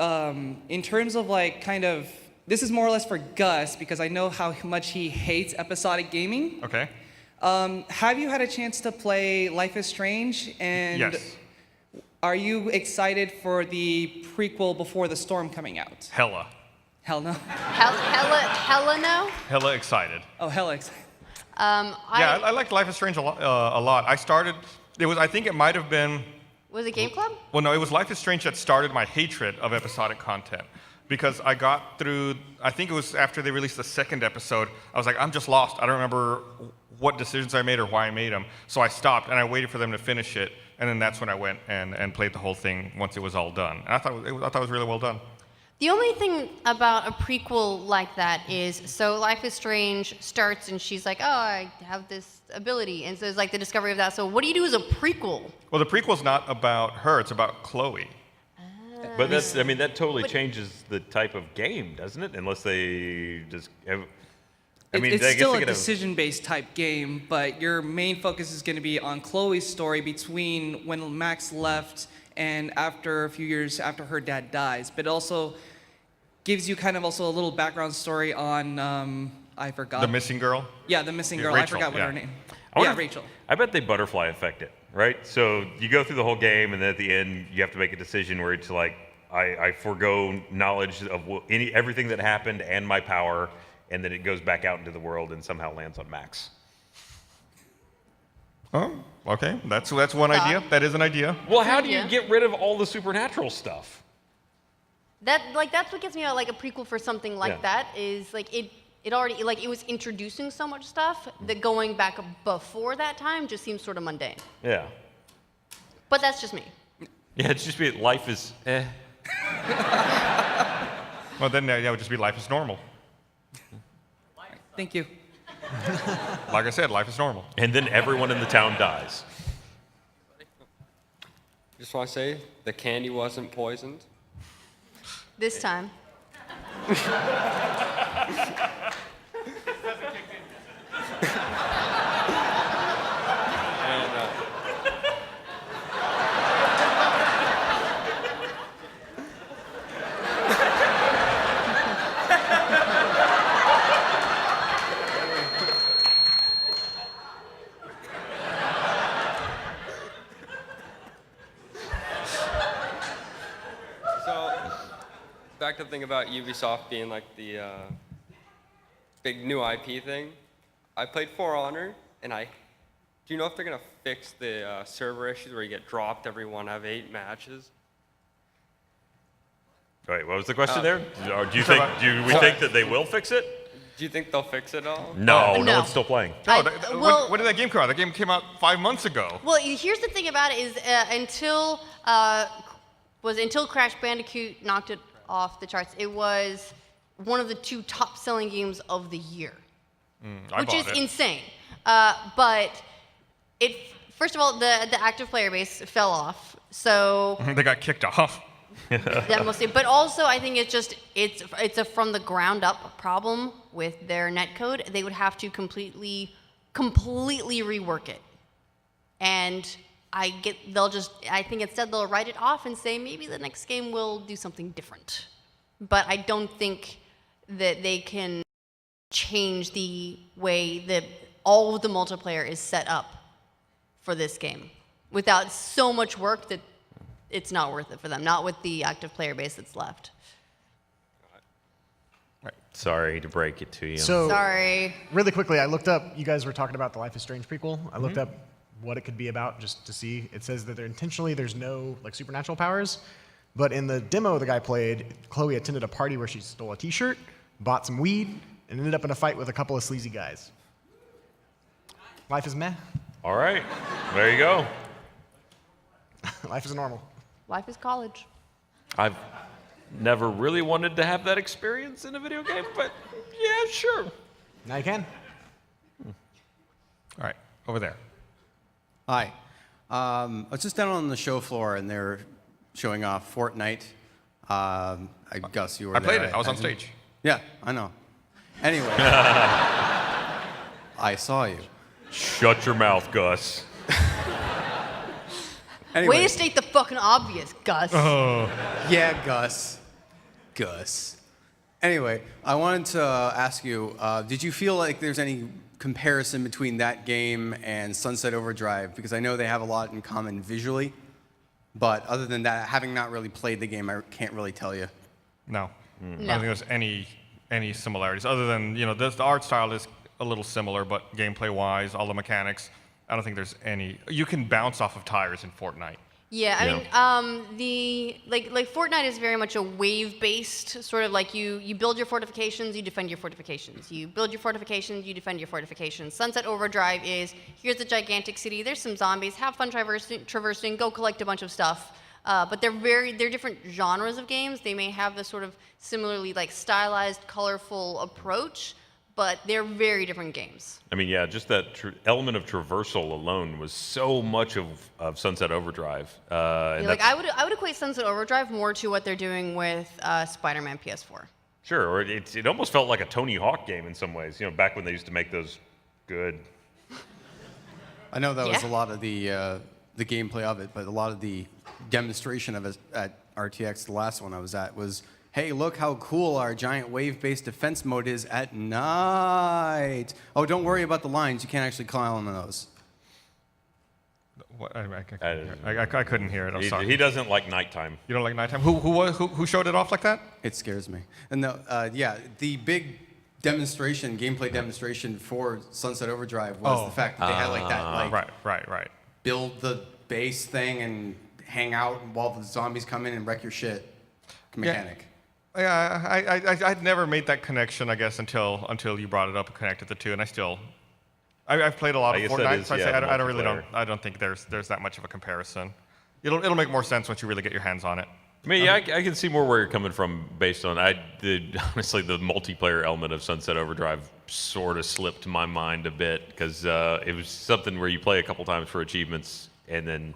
[SPEAKER 15] in terms of like kind of, this is more or less for Gus because I know how much he hates episodic gaming.
[SPEAKER 1] Okay.
[SPEAKER 15] Have you had a chance to play Life is Strange? And
[SPEAKER 1] Yes.
[SPEAKER 15] Are you excited for the prequel Before the Storm coming out?
[SPEAKER 1] Hella.
[SPEAKER 15] Hell no.
[SPEAKER 3] Hella no?
[SPEAKER 1] Hella excited.
[SPEAKER 15] Oh, hella excited.
[SPEAKER 1] I liked Life is Strange a lot. I started, I think it might have been,
[SPEAKER 3] Was it Game Club?
[SPEAKER 1] well, no, it was Life is Strange that started my hatred of episodic content. Because I got through, I think it was after they released the second episode, I was like, I'm just lost. I don't remember what decisions I made or why I made them. So I stopped and I waited for them to finish it. And then that's when I went and played the whole thing once it was all done. And I thought it was really well done.
[SPEAKER 3] The only thing about a prequel like that is, so Life is Strange starts and she's like, oh, I have this ability. And so it's like the discovery of that. So what do you do as a prequel?
[SPEAKER 1] Well, the prequel's not about her, it's about Chloe.
[SPEAKER 2] But that's, I mean, that totally changes the type of game, doesn't it? Unless they just,
[SPEAKER 15] It's still a decision-based type game, but your main focus is going to be on Chloe's story between when Max left and after a few years after her dad dies. But it also gives you kind of also a little background story on, I forgot.
[SPEAKER 1] The missing girl?
[SPEAKER 15] Yeah, the missing girl.
[SPEAKER 1] Rachel,
[SPEAKER 15] I forgot what her name.
[SPEAKER 2] Yeah,
[SPEAKER 15] Rachel.
[SPEAKER 2] I bet they butterfly affect it, right? So you go through the whole game, and then at the end, you have to make a decision where it's like, I forego knowledge of everything that happened and my power, and then it goes back out into the world and somehow lands on Max.
[SPEAKER 1] Oh, okay. That's one idea. That is an idea.
[SPEAKER 2] Well, how do you get rid of all the supernatural stuff?
[SPEAKER 3] That's what gets me out, like a prequel for something like that is like it already, like it was introducing so much stuff that going back before that time just seems sort of mundane.
[SPEAKER 2] Yeah.
[SPEAKER 3] But that's just me.
[SPEAKER 2] Yeah, it's just life is eh.
[SPEAKER 1] Well, then it would just be life is normal.
[SPEAKER 15] Thank you.
[SPEAKER 1] Like I said, life is normal.
[SPEAKER 2] And then everyone in the town dies.
[SPEAKER 16] Just want to say, the candy wasn't poisoned.
[SPEAKER 3] This time.
[SPEAKER 16] Back to the thing about Ubisoft being like the big new IP thing. I played For Honor, and do you know if they're gonna fix the server issues where you get dropped every 1 out of 8 matches?
[SPEAKER 2] Wait, what was the question there? Do we think that they will fix it?
[SPEAKER 16] Do you think they'll fix it all?
[SPEAKER 2] No, no one's still playing.
[SPEAKER 1] No, when did that game come out? That game came out 5 months ago.
[SPEAKER 3] Well, here's the thing about it is until Crash Bandicoot knocked it off the charts, it was one of the 2 top-selling games of the year, which is insane. But first of all, the active player base fell off, so
[SPEAKER 1] they got kicked off.
[SPEAKER 3] that mostly. But also, I think it's a from the ground up problem with their netcode. They would have to completely rework it, and I think instead they'll write it off and say maybe the next game will do something different. But I don't think that they can change the way that all of the multiplayer is set up for this game without so much work that it's not worth it for them, not with the active player base that's left.
[SPEAKER 2] Right. Sorry to break it to you.
[SPEAKER 4] So,
[SPEAKER 3] sorry.
[SPEAKER 4] Really quickly, I looked up, you guys were talking about the Life is Strange prequel. I looked up what it could be about just to see. It says that there's no like supernatural powers. But in the demo the guy played, Chloe attended a party where she stole a t-shirt, bought some weed, and ended up in a fight with a couple of sleazy guys. Life is meh.
[SPEAKER 2] All right, there you go.
[SPEAKER 4] Life is normal.
[SPEAKER 3] Life is college.
[SPEAKER 2] I've never really wanted to have that experience in a video game, but yeah, sure.
[SPEAKER 4] Now you can.
[SPEAKER 1] All right, over there.
[SPEAKER 17] Hi. I was just down on the show floor, and they're showing off Fortnite. Gus, you were
[SPEAKER 1] I
[SPEAKER 17] there.
[SPEAKER 1] played it. I was on stage.
[SPEAKER 17] Yeah, I know. Anyway. I saw you.
[SPEAKER 2] Shut your mouth, Gus.
[SPEAKER 17] Anyway.
[SPEAKER 3] Way to state the fucking obvious, Gus.
[SPEAKER 17] Yeah, Gus. Gus. Anyway, I wanted to ask you, did you feel like there's any comparison between that game and Sunset Overdrive? Because I know they have a lot in common visually, but other than that, having not really played the game, I can't really tell you.
[SPEAKER 1] No.
[SPEAKER 3] No.
[SPEAKER 1] I don't think there's any similarities other than, you know, the art style is a little similar, but gameplay-wise, all the mechanics, I don't think there's any. You can bounce off of tires in Fortnite.
[SPEAKER 3] Yeah, I mean, like Fortnite is very much a wave-based sort of like you build your fortifications, you defend your fortifications. You build your fortifications, you defend your fortifications. Sunset Overdrive is here's a gigantic city, there's some zombies, have fun traversing, go collect a bunch of stuff. But they're different genres of games. They may have this sort of similarly like stylized, colorful approach, but they're very different games.
[SPEAKER 2] I mean, yeah, just that element of traversal alone was so much of Sunset Overdrive. And
[SPEAKER 3] Like I would equate Sunset Overdrive more to what they're doing with Spider-Man PS4.
[SPEAKER 2] Sure, or it almost felt like a Tony Hawk game in some ways. You know, back when they used to make those good.
[SPEAKER 17] I know that was a lot of the gameplay of it, but a lot of the demonstration of it at RTX, the last one I was at, was, hey, look how cool our giant wave-based defense mode is at night. Oh, don't worry about the lines. You can't actually climb on those.
[SPEAKER 1] What? I couldn't hear it. I'm sorry.
[SPEAKER 2] He doesn't like nighttime.
[SPEAKER 1] You don't like nighttime? Who showed it off like that?
[SPEAKER 17] It scares me. And yeah, the big demonstration, gameplay demonstration for Sunset Overdrive was the fact that they had like that, like
[SPEAKER 1] right.
[SPEAKER 17] build the base thing and hang out while the zombies come in and wreck your shit mechanic.
[SPEAKER 1] Yeah, I'd never made that connection, I guess, until you brought it up and connected the two, and I've played a lot of Fortnite, so I don't think there's that much of a comparison. It'll make more sense once you really get your hands on it.
[SPEAKER 2] I mean, yeah, I can see more where you're coming from based on honestly the multiplayer element of Sunset Overdrive sort of slipped my mind a bit because it was something where you play a couple times for achievements and then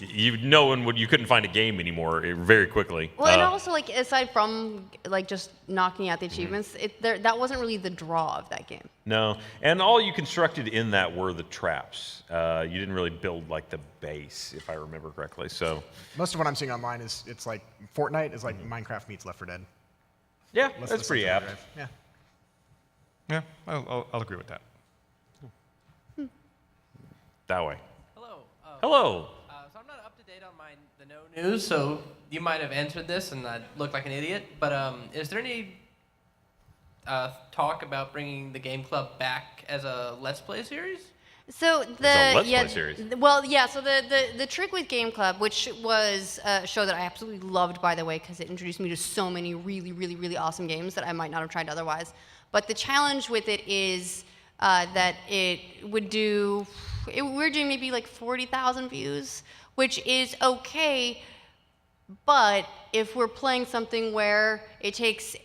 [SPEAKER 2] you couldn't find a game anymore very quickly.
[SPEAKER 3] Well, and also like aside from like just knocking out the achievements, that wasn't really the draw of that game.
[SPEAKER 2] No, and all you constructed in that were the traps. You didn't really build like the base, if I remember correctly. So
[SPEAKER 4] most of what I'm seeing online is it's like Fortnite is like Minecraft meets Left 4 Dead.
[SPEAKER 2] Yeah, that's pretty apt.
[SPEAKER 4] Yeah,
[SPEAKER 1] I'll agree with that.
[SPEAKER 2] That way.
[SPEAKER 18] Hello.
[SPEAKER 2] Hello.
[SPEAKER 18] So I'm not up to date on the no news, so you might have answered this and I look like an idiot. But is there any talk about bringing the Game Club back as a Let's Play series?
[SPEAKER 3] So
[SPEAKER 2] Play series.
[SPEAKER 3] So the trick with Game Club, which was a show that I absolutely loved, by the way, because it introduced me to so many really, really, really awesome games that I might not have tried otherwise. But the challenge with it is that we're doing maybe like 40,000 views, which is okay. But if we're playing something where it takes,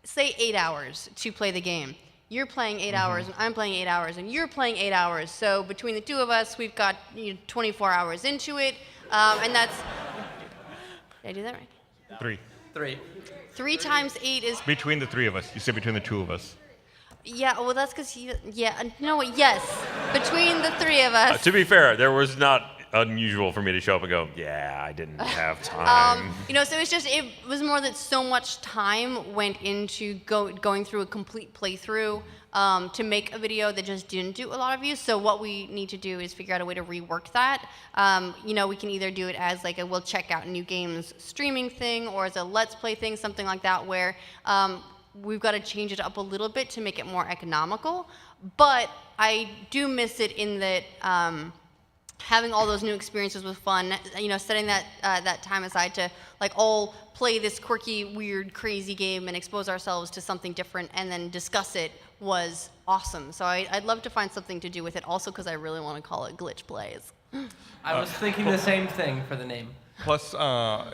[SPEAKER 3] say, 8 hours to play the game, you're playing 8 hours, and I'm playing 8 hours, and you're playing 8 hours. So between the two of us, we've got 24 hours into it, and that's. Did I do that right?
[SPEAKER 1] 3.
[SPEAKER 3] 3 times 8 is.
[SPEAKER 1] Between the three of us. You said between the two of us.
[SPEAKER 3] Yeah, well, that's because yes, between the three of us.
[SPEAKER 2] To be fair, there was not unusual for me to show up and go, yeah, I didn't have time.
[SPEAKER 3] So it was more that so much time went into going through a complete playthrough to make a video that just didn't do a lot of views. So what we need to do is figure out a way to rework that. We can either do it as like we'll check out new games streaming thing, or as a Let's Play thing, something like that, where we've got to change it up a little bit to make it more economical. But I do miss it in that having all those new experiences was fun. You know, setting that time aside to like all play this quirky, weird, crazy game and expose ourselves to something different and then discuss it was awesome. So I'd love to find something to do with it also because I really want to call it Glitch Plays.
[SPEAKER 18] I was thinking the same thing for the name.
[SPEAKER 1] Plus,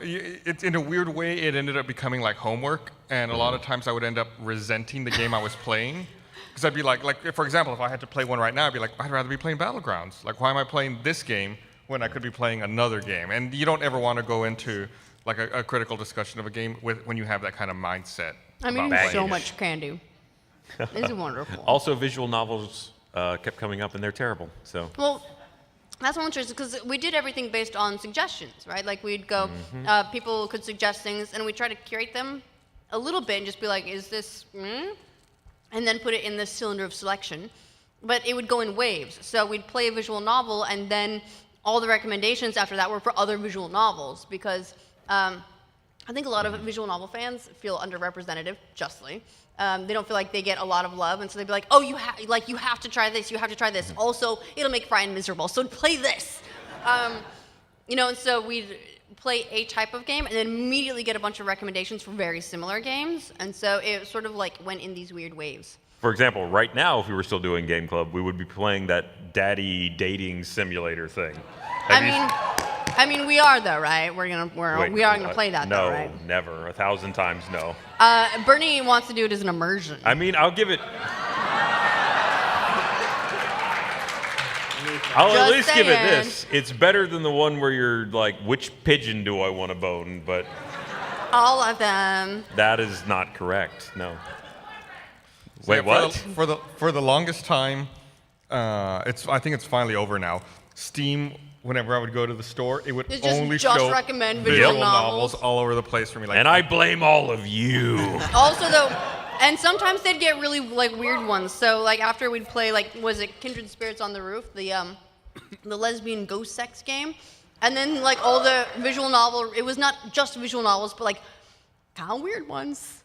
[SPEAKER 1] it's in a weird way, it ended up becoming like homework, and a lot of times I would end up resenting the game I was playing. Because I'd be like, for example, if I had to play one right now, I'd be like, I'd rather be playing Battlegrounds. Like, why am I playing this game when I could be playing another game? And you don't ever want to go into like a critical discussion of a game when you have that kind of mindset.
[SPEAKER 3] I'm
[SPEAKER 1] about
[SPEAKER 3] eating
[SPEAKER 1] playing
[SPEAKER 3] so
[SPEAKER 1] it.
[SPEAKER 3] much candy. This is wonderful.
[SPEAKER 2] Also, visual novels kept coming up, and they're terrible. So.
[SPEAKER 3] Well, that's one interesting because we did everything based on suggestions, right? Like we'd go, people could suggest things, and we try to curate them a little bit and just be like, is this, and then put it in this cylinder of selection. But it would go in waves. So we'd play a visual novel, and then all the recommendations after that were for other visual novels because I think a lot of visual novel fans feel underrepresented, justly. They don't feel like they get a lot of love, and so they'd be like, "Oh, you have to try this. You have to try this. Also, it'll make Brian miserable. So play this." You know, and so we'd play a type of game, and then immediately get a bunch of recommendations for very similar games, and so it sort of like went in these weird waves.
[SPEAKER 2] For example, right now, if we were still doing Game Club, we would be playing that daddy dating simulator thing.
[SPEAKER 3] I mean, we are though, right? We are gonna play that though, right?
[SPEAKER 2] No, never. 1,000 times no.
[SPEAKER 3] Bernie wants to do it as an immersion.
[SPEAKER 2] I mean, I'll give it. I'll at
[SPEAKER 3] Just
[SPEAKER 2] least give it
[SPEAKER 3] saying.
[SPEAKER 2] this. It's better than the one where you're like, which pigeon do I want to bone? But
[SPEAKER 3] All of them.
[SPEAKER 2] that is not correct. No.
[SPEAKER 1] So
[SPEAKER 2] Wait,
[SPEAKER 1] yeah,
[SPEAKER 2] what?
[SPEAKER 1] For the longest time, I think it's finally over now. Steam, whenever I would go to the store, it would
[SPEAKER 3] It just
[SPEAKER 1] only
[SPEAKER 3] just
[SPEAKER 1] show
[SPEAKER 3] recommend visual novels.
[SPEAKER 1] all over the place for me. Like,
[SPEAKER 2] And I blame all of you.
[SPEAKER 3] Also though, and sometimes they'd get really like weird ones. So like after we'd play like was it Kindred Spirits on the Roof, the lesbian ghost sex game, and then like all the visual novel. It was not just visual novels, but like kind of weird ones.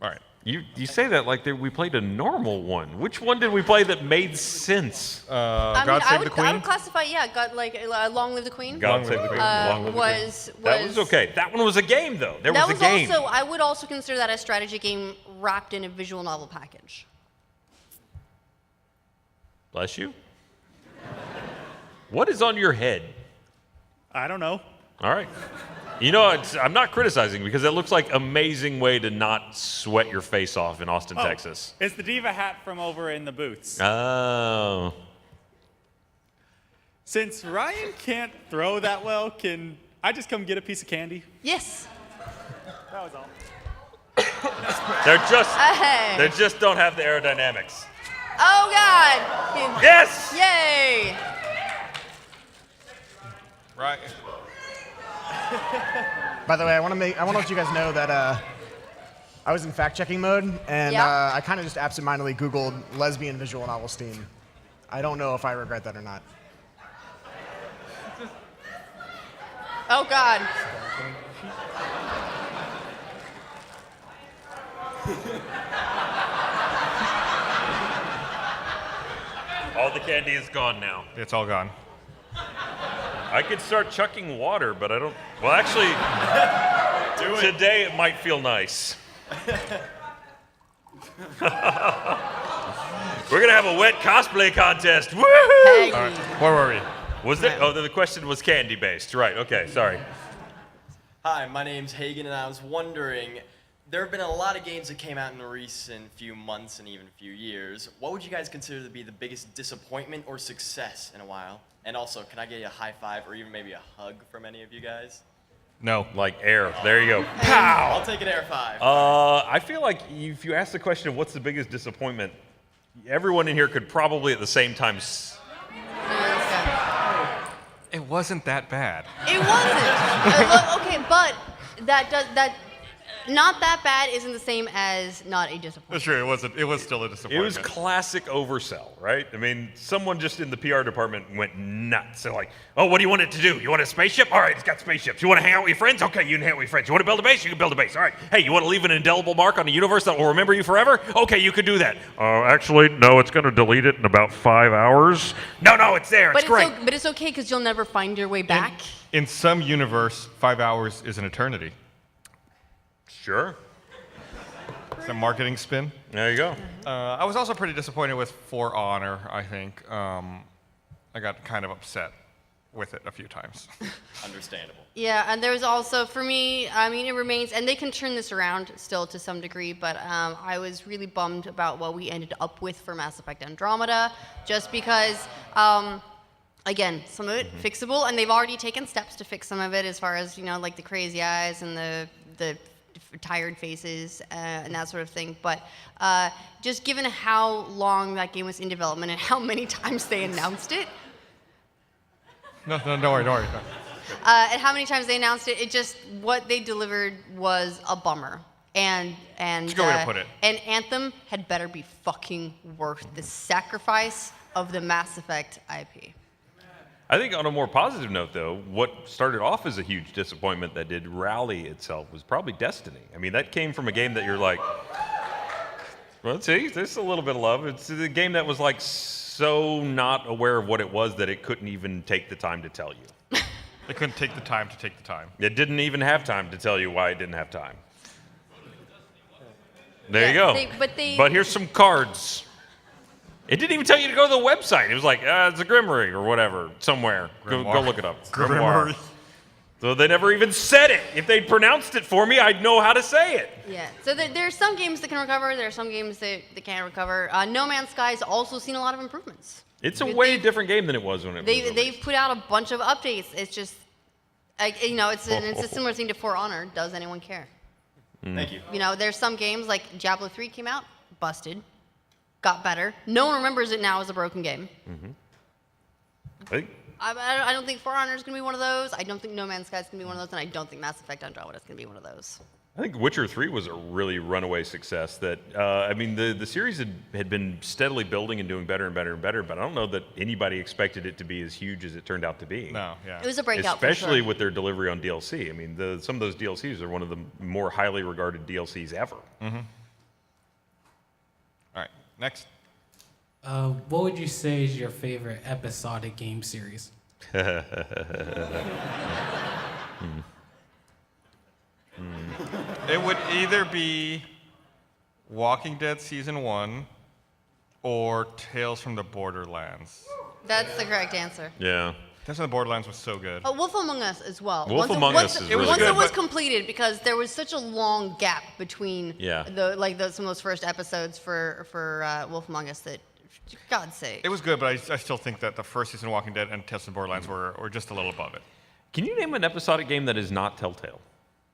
[SPEAKER 1] All right.
[SPEAKER 2] You say that like we played a normal one. Which one did we play that made sense?
[SPEAKER 3] I mean, I would classify, got like Long Live the Queen.
[SPEAKER 2] God Save the Queen. Long Live the Queen. That was okay. That one was a game, though. There was a game.
[SPEAKER 3] Also, I would also consider that a strategy game wrapped in a visual novel package.
[SPEAKER 2] Bless you. What is on your head?
[SPEAKER 19] I don't know.
[SPEAKER 2] All right. You know, I'm not criticizing because it looks like an amazing way to not sweat your face off in Austin, Texas.
[SPEAKER 19] It's the Diva hat from over in the booths.
[SPEAKER 2] Oh.
[SPEAKER 19] Since Ryan can't throw that well, can I just come get a piece of candy?
[SPEAKER 3] Yes.
[SPEAKER 19] That was all.
[SPEAKER 2] They just don't have the aerodynamics.
[SPEAKER 3] Oh God!
[SPEAKER 2] Yes!
[SPEAKER 3] Yay!
[SPEAKER 1] Right.
[SPEAKER 4] By the way, I want to let you guys know that I was in fact-checking mode, and I kind of just absentmindedly Googled lesbian visual novel Steam. I don't know if I regret that or not.
[SPEAKER 3] Oh God!
[SPEAKER 2] All the candy is gone now.
[SPEAKER 1] It's all gone.
[SPEAKER 2] I could start chucking water, but I don't. Well, actually, today it might feel nice. We're gonna have a wet cosplay contest. Woohoo!
[SPEAKER 3] Hey.
[SPEAKER 2] All right, where were we? Was it? Oh, the question was candy based. Right. Okay. Sorry.
[SPEAKER 20] Hi, my name's Hagen, and I was wondering, there have been a lot of games that came out in the recent few months and even few years. What would you guys consider to be the biggest disappointment or success in a while? And also, can I get you a high five or even maybe a hug from any of you guys?
[SPEAKER 2] No. Like air. There you go.
[SPEAKER 20] Pow! I'll take an air five.
[SPEAKER 2] I feel like if you ask the question of what's the biggest disappointment, everyone in here could probably at the same time.
[SPEAKER 1] It wasn't that bad.
[SPEAKER 3] It wasn't. Okay, but that not that bad isn't the same as not a disappointment.
[SPEAKER 1] That's true. It was still a disappointment.
[SPEAKER 2] It was classic oversell, right? I mean, someone just in the PR department went nuts. They're like, oh, what do you want it to do? You want a spaceship? All right, it's got spaceships. You want to hang out with your friends? Okay, you can hang out with your friends. You want to build a base? You can build a base. All right. Hey, you want to leave an indelible mark on a universe that will remember you forever? Okay, you can do that. Actually, no, it's going to delete it in about 5 hours. No, it's there. It's great.
[SPEAKER 3] But it's okay because you'll never find your way back.
[SPEAKER 1] In some universe, 5 hours is an eternity.
[SPEAKER 2] Sure.
[SPEAKER 1] It's a marketing spin.
[SPEAKER 2] There you go.
[SPEAKER 1] I was also pretty disappointed with For Honor, I think. I got kind of upset with it a few times.
[SPEAKER 20] Understandable.
[SPEAKER 3] Yeah, and there's also, for me, I mean, it remains, and they can turn this around still to some degree, but I was really bummed about what we ended up with for Mass Effect Andromeda, just because, again, some of it fixable, and they've already taken steps to fix some of it as far as, like the crazy eyes and the tired faces and that sort of thing. But just given how long that game was in development and how many times they announced it.
[SPEAKER 1] No, don't worry.
[SPEAKER 3] And how many times they announced it, what they delivered was a bummer. And
[SPEAKER 1] That's a good way to put it.
[SPEAKER 3] And Anthem had better be fucking worth the sacrifice of the Mass Effect IP.
[SPEAKER 2] I think on a more positive note, though, what started off as a huge disappointment that did rally itself was probably Destiny. I mean, that came from a game that you're like, well, see, there's a little bit of love. It's a game that was like so not aware of what it was that it couldn't even take the time to tell you.
[SPEAKER 1] It couldn't take the time to take the time.
[SPEAKER 2] It didn't even have time to tell you why it didn't have time. There you go. But here's some cards. It didn't even tell you to go to the website. It was like, it's a Grimoire or whatever, somewhere. Go look it up.
[SPEAKER 1] Grimoire.
[SPEAKER 2] So they never even said it. If they'd pronounced it for me, I'd know how to say it.
[SPEAKER 3] Yeah, so there are some games that can recover. There are some games that can't recover. No Man's Sky has also seen a lot of improvements.
[SPEAKER 2] It's a way different game than it was when it was released.
[SPEAKER 3] They've put out a bunch of updates. It's just, it's a similar thing to For Honor. Does anyone care?
[SPEAKER 20] Thank you.
[SPEAKER 3] There's some games like Diablo 3 came out, busted, got better. No one remembers it now as a broken game. I don't think For Honor is going to be one of those. I don't think No Man's Sky is going to be one of those, and I don't think Mass Effect Andromeda is going to be one of those.
[SPEAKER 2] I think Witcher 3 was a really runaway success. That the series had been steadily building and doing better and better and better, but I don't know that anybody expected it to be as huge as it turned out to be.
[SPEAKER 1] No, yeah.
[SPEAKER 3] It was a breakout,
[SPEAKER 2] especially
[SPEAKER 3] for sure.
[SPEAKER 2] with their delivery on DLC. I mean, some of those DLCs are one of the more highly regarded DLCs ever.
[SPEAKER 1] All right, next.
[SPEAKER 21] What would you say is your favorite episodic game series?
[SPEAKER 1] It would either be Walking Dead Season 1 or Tales from the Borderlands.
[SPEAKER 3] That's the correct answer.
[SPEAKER 2] Yeah.
[SPEAKER 1] Tales from the Borderlands was so good.
[SPEAKER 3] Wolf Among Us as well.
[SPEAKER 2] Wolf Among Us is really
[SPEAKER 3] once
[SPEAKER 2] good.
[SPEAKER 3] it was completed, because there was such a long gap between some of those first episodes for Wolf Among Us that, for God's sake.
[SPEAKER 1] It was good, but I still think that the first season of Walking Dead and Tales from the Borderlands were just a little above it.
[SPEAKER 2] Can you name an episodic game that is not Telltale?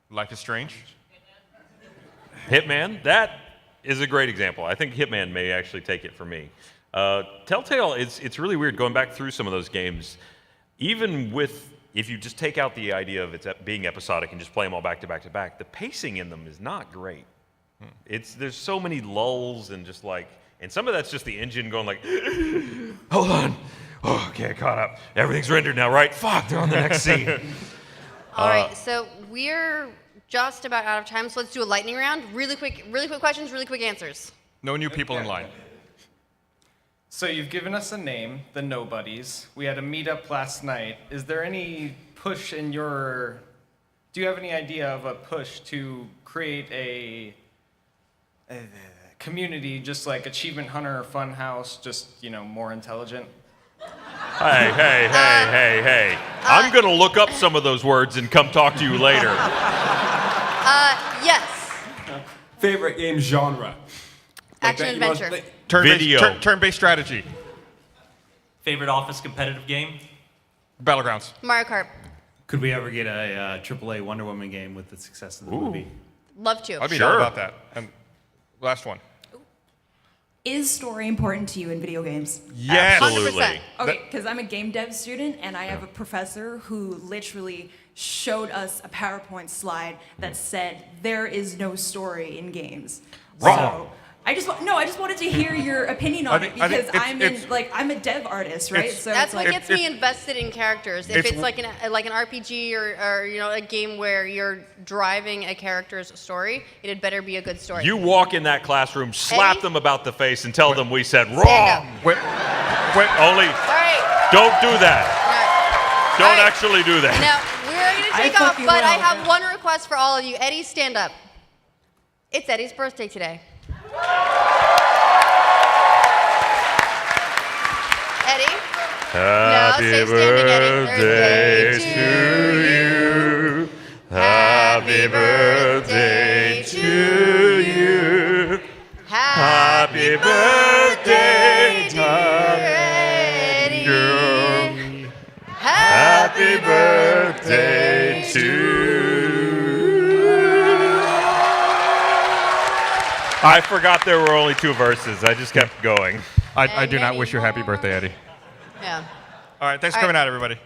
[SPEAKER 1] Life is Strange?
[SPEAKER 2] Hitman? That is a great example. I think Hitman may actually take it for me. Telltale, it's really weird going back through some of those games. Even if you just take out the idea of it being episodic and just play them all back to back to back, the pacing in them is not great. There's so many lulls and just like, and some of that's just the engine going like, hold on. Oh, okay, caught up. Everything's rendered now, right? Fuck, they're on the next scene.
[SPEAKER 3] All right, so we're just about out of time, so let's do a lightning round. Really quick questions, really quick answers.
[SPEAKER 1] No new people in line.
[SPEAKER 22] So you've given us a name, the Nobodies. We had a meetup last night. Is there any push in do you have any idea of a push to create a community just like Achievement Hunter or Funhouse, just, more intelligent?
[SPEAKER 2] Hey. I'm going to look up some of those words and come talk to you later.
[SPEAKER 3] Yes.
[SPEAKER 10] Favorite game genre?
[SPEAKER 3] Action adventure.
[SPEAKER 1] Turn-based strategy.
[SPEAKER 23] Favorite Office competitive game?
[SPEAKER 1] Battlegrounds.
[SPEAKER 3] Mario Kart.
[SPEAKER 23] Could we ever get a AAA Wonder Woman game with the success of the movie?
[SPEAKER 3] Love to.
[SPEAKER 1] I'd be all about that. And last one.
[SPEAKER 24] Is story important to you in video games?
[SPEAKER 1] Yes.
[SPEAKER 2] Absolutely.
[SPEAKER 24] 100%. Okay, because I'm a game dev student and I have a professor who literally showed us a PowerPoint slide that said there is no story in games.
[SPEAKER 2] Wrong.
[SPEAKER 24] So I just wanted to hear your opinion on it because I'm a dev artist, right? So
[SPEAKER 3] that's
[SPEAKER 24] it's
[SPEAKER 3] what
[SPEAKER 24] like,
[SPEAKER 3] gets me invested in characters. If it's like an RPG or a game where you're driving a character's story, it had better be a good story.
[SPEAKER 2] You walk in that classroom, slap them about the face, and tell them we said
[SPEAKER 3] Stand
[SPEAKER 2] wrong.
[SPEAKER 3] up.
[SPEAKER 2] Only
[SPEAKER 3] All right.
[SPEAKER 2] don't do that. Don't
[SPEAKER 3] All right.
[SPEAKER 2] actually do that.
[SPEAKER 3] Now we're gonna take off, but I have one request for all of you. Eddie, stand up. It's Eddie's birthday today. Eddie?
[SPEAKER 2] Happy
[SPEAKER 3] stay standing, Eddie.
[SPEAKER 2] birthday to you. Happy birthday to you. Happy birthday,
[SPEAKER 3] Eddie.
[SPEAKER 2] girl. Happy birthday to you. I forgot there were only 2 verses. I just kept going.
[SPEAKER 1] I do not wish you a happy birthday, Eddie.
[SPEAKER 3] Yeah.
[SPEAKER 1] All right, thanks for coming out, everybody.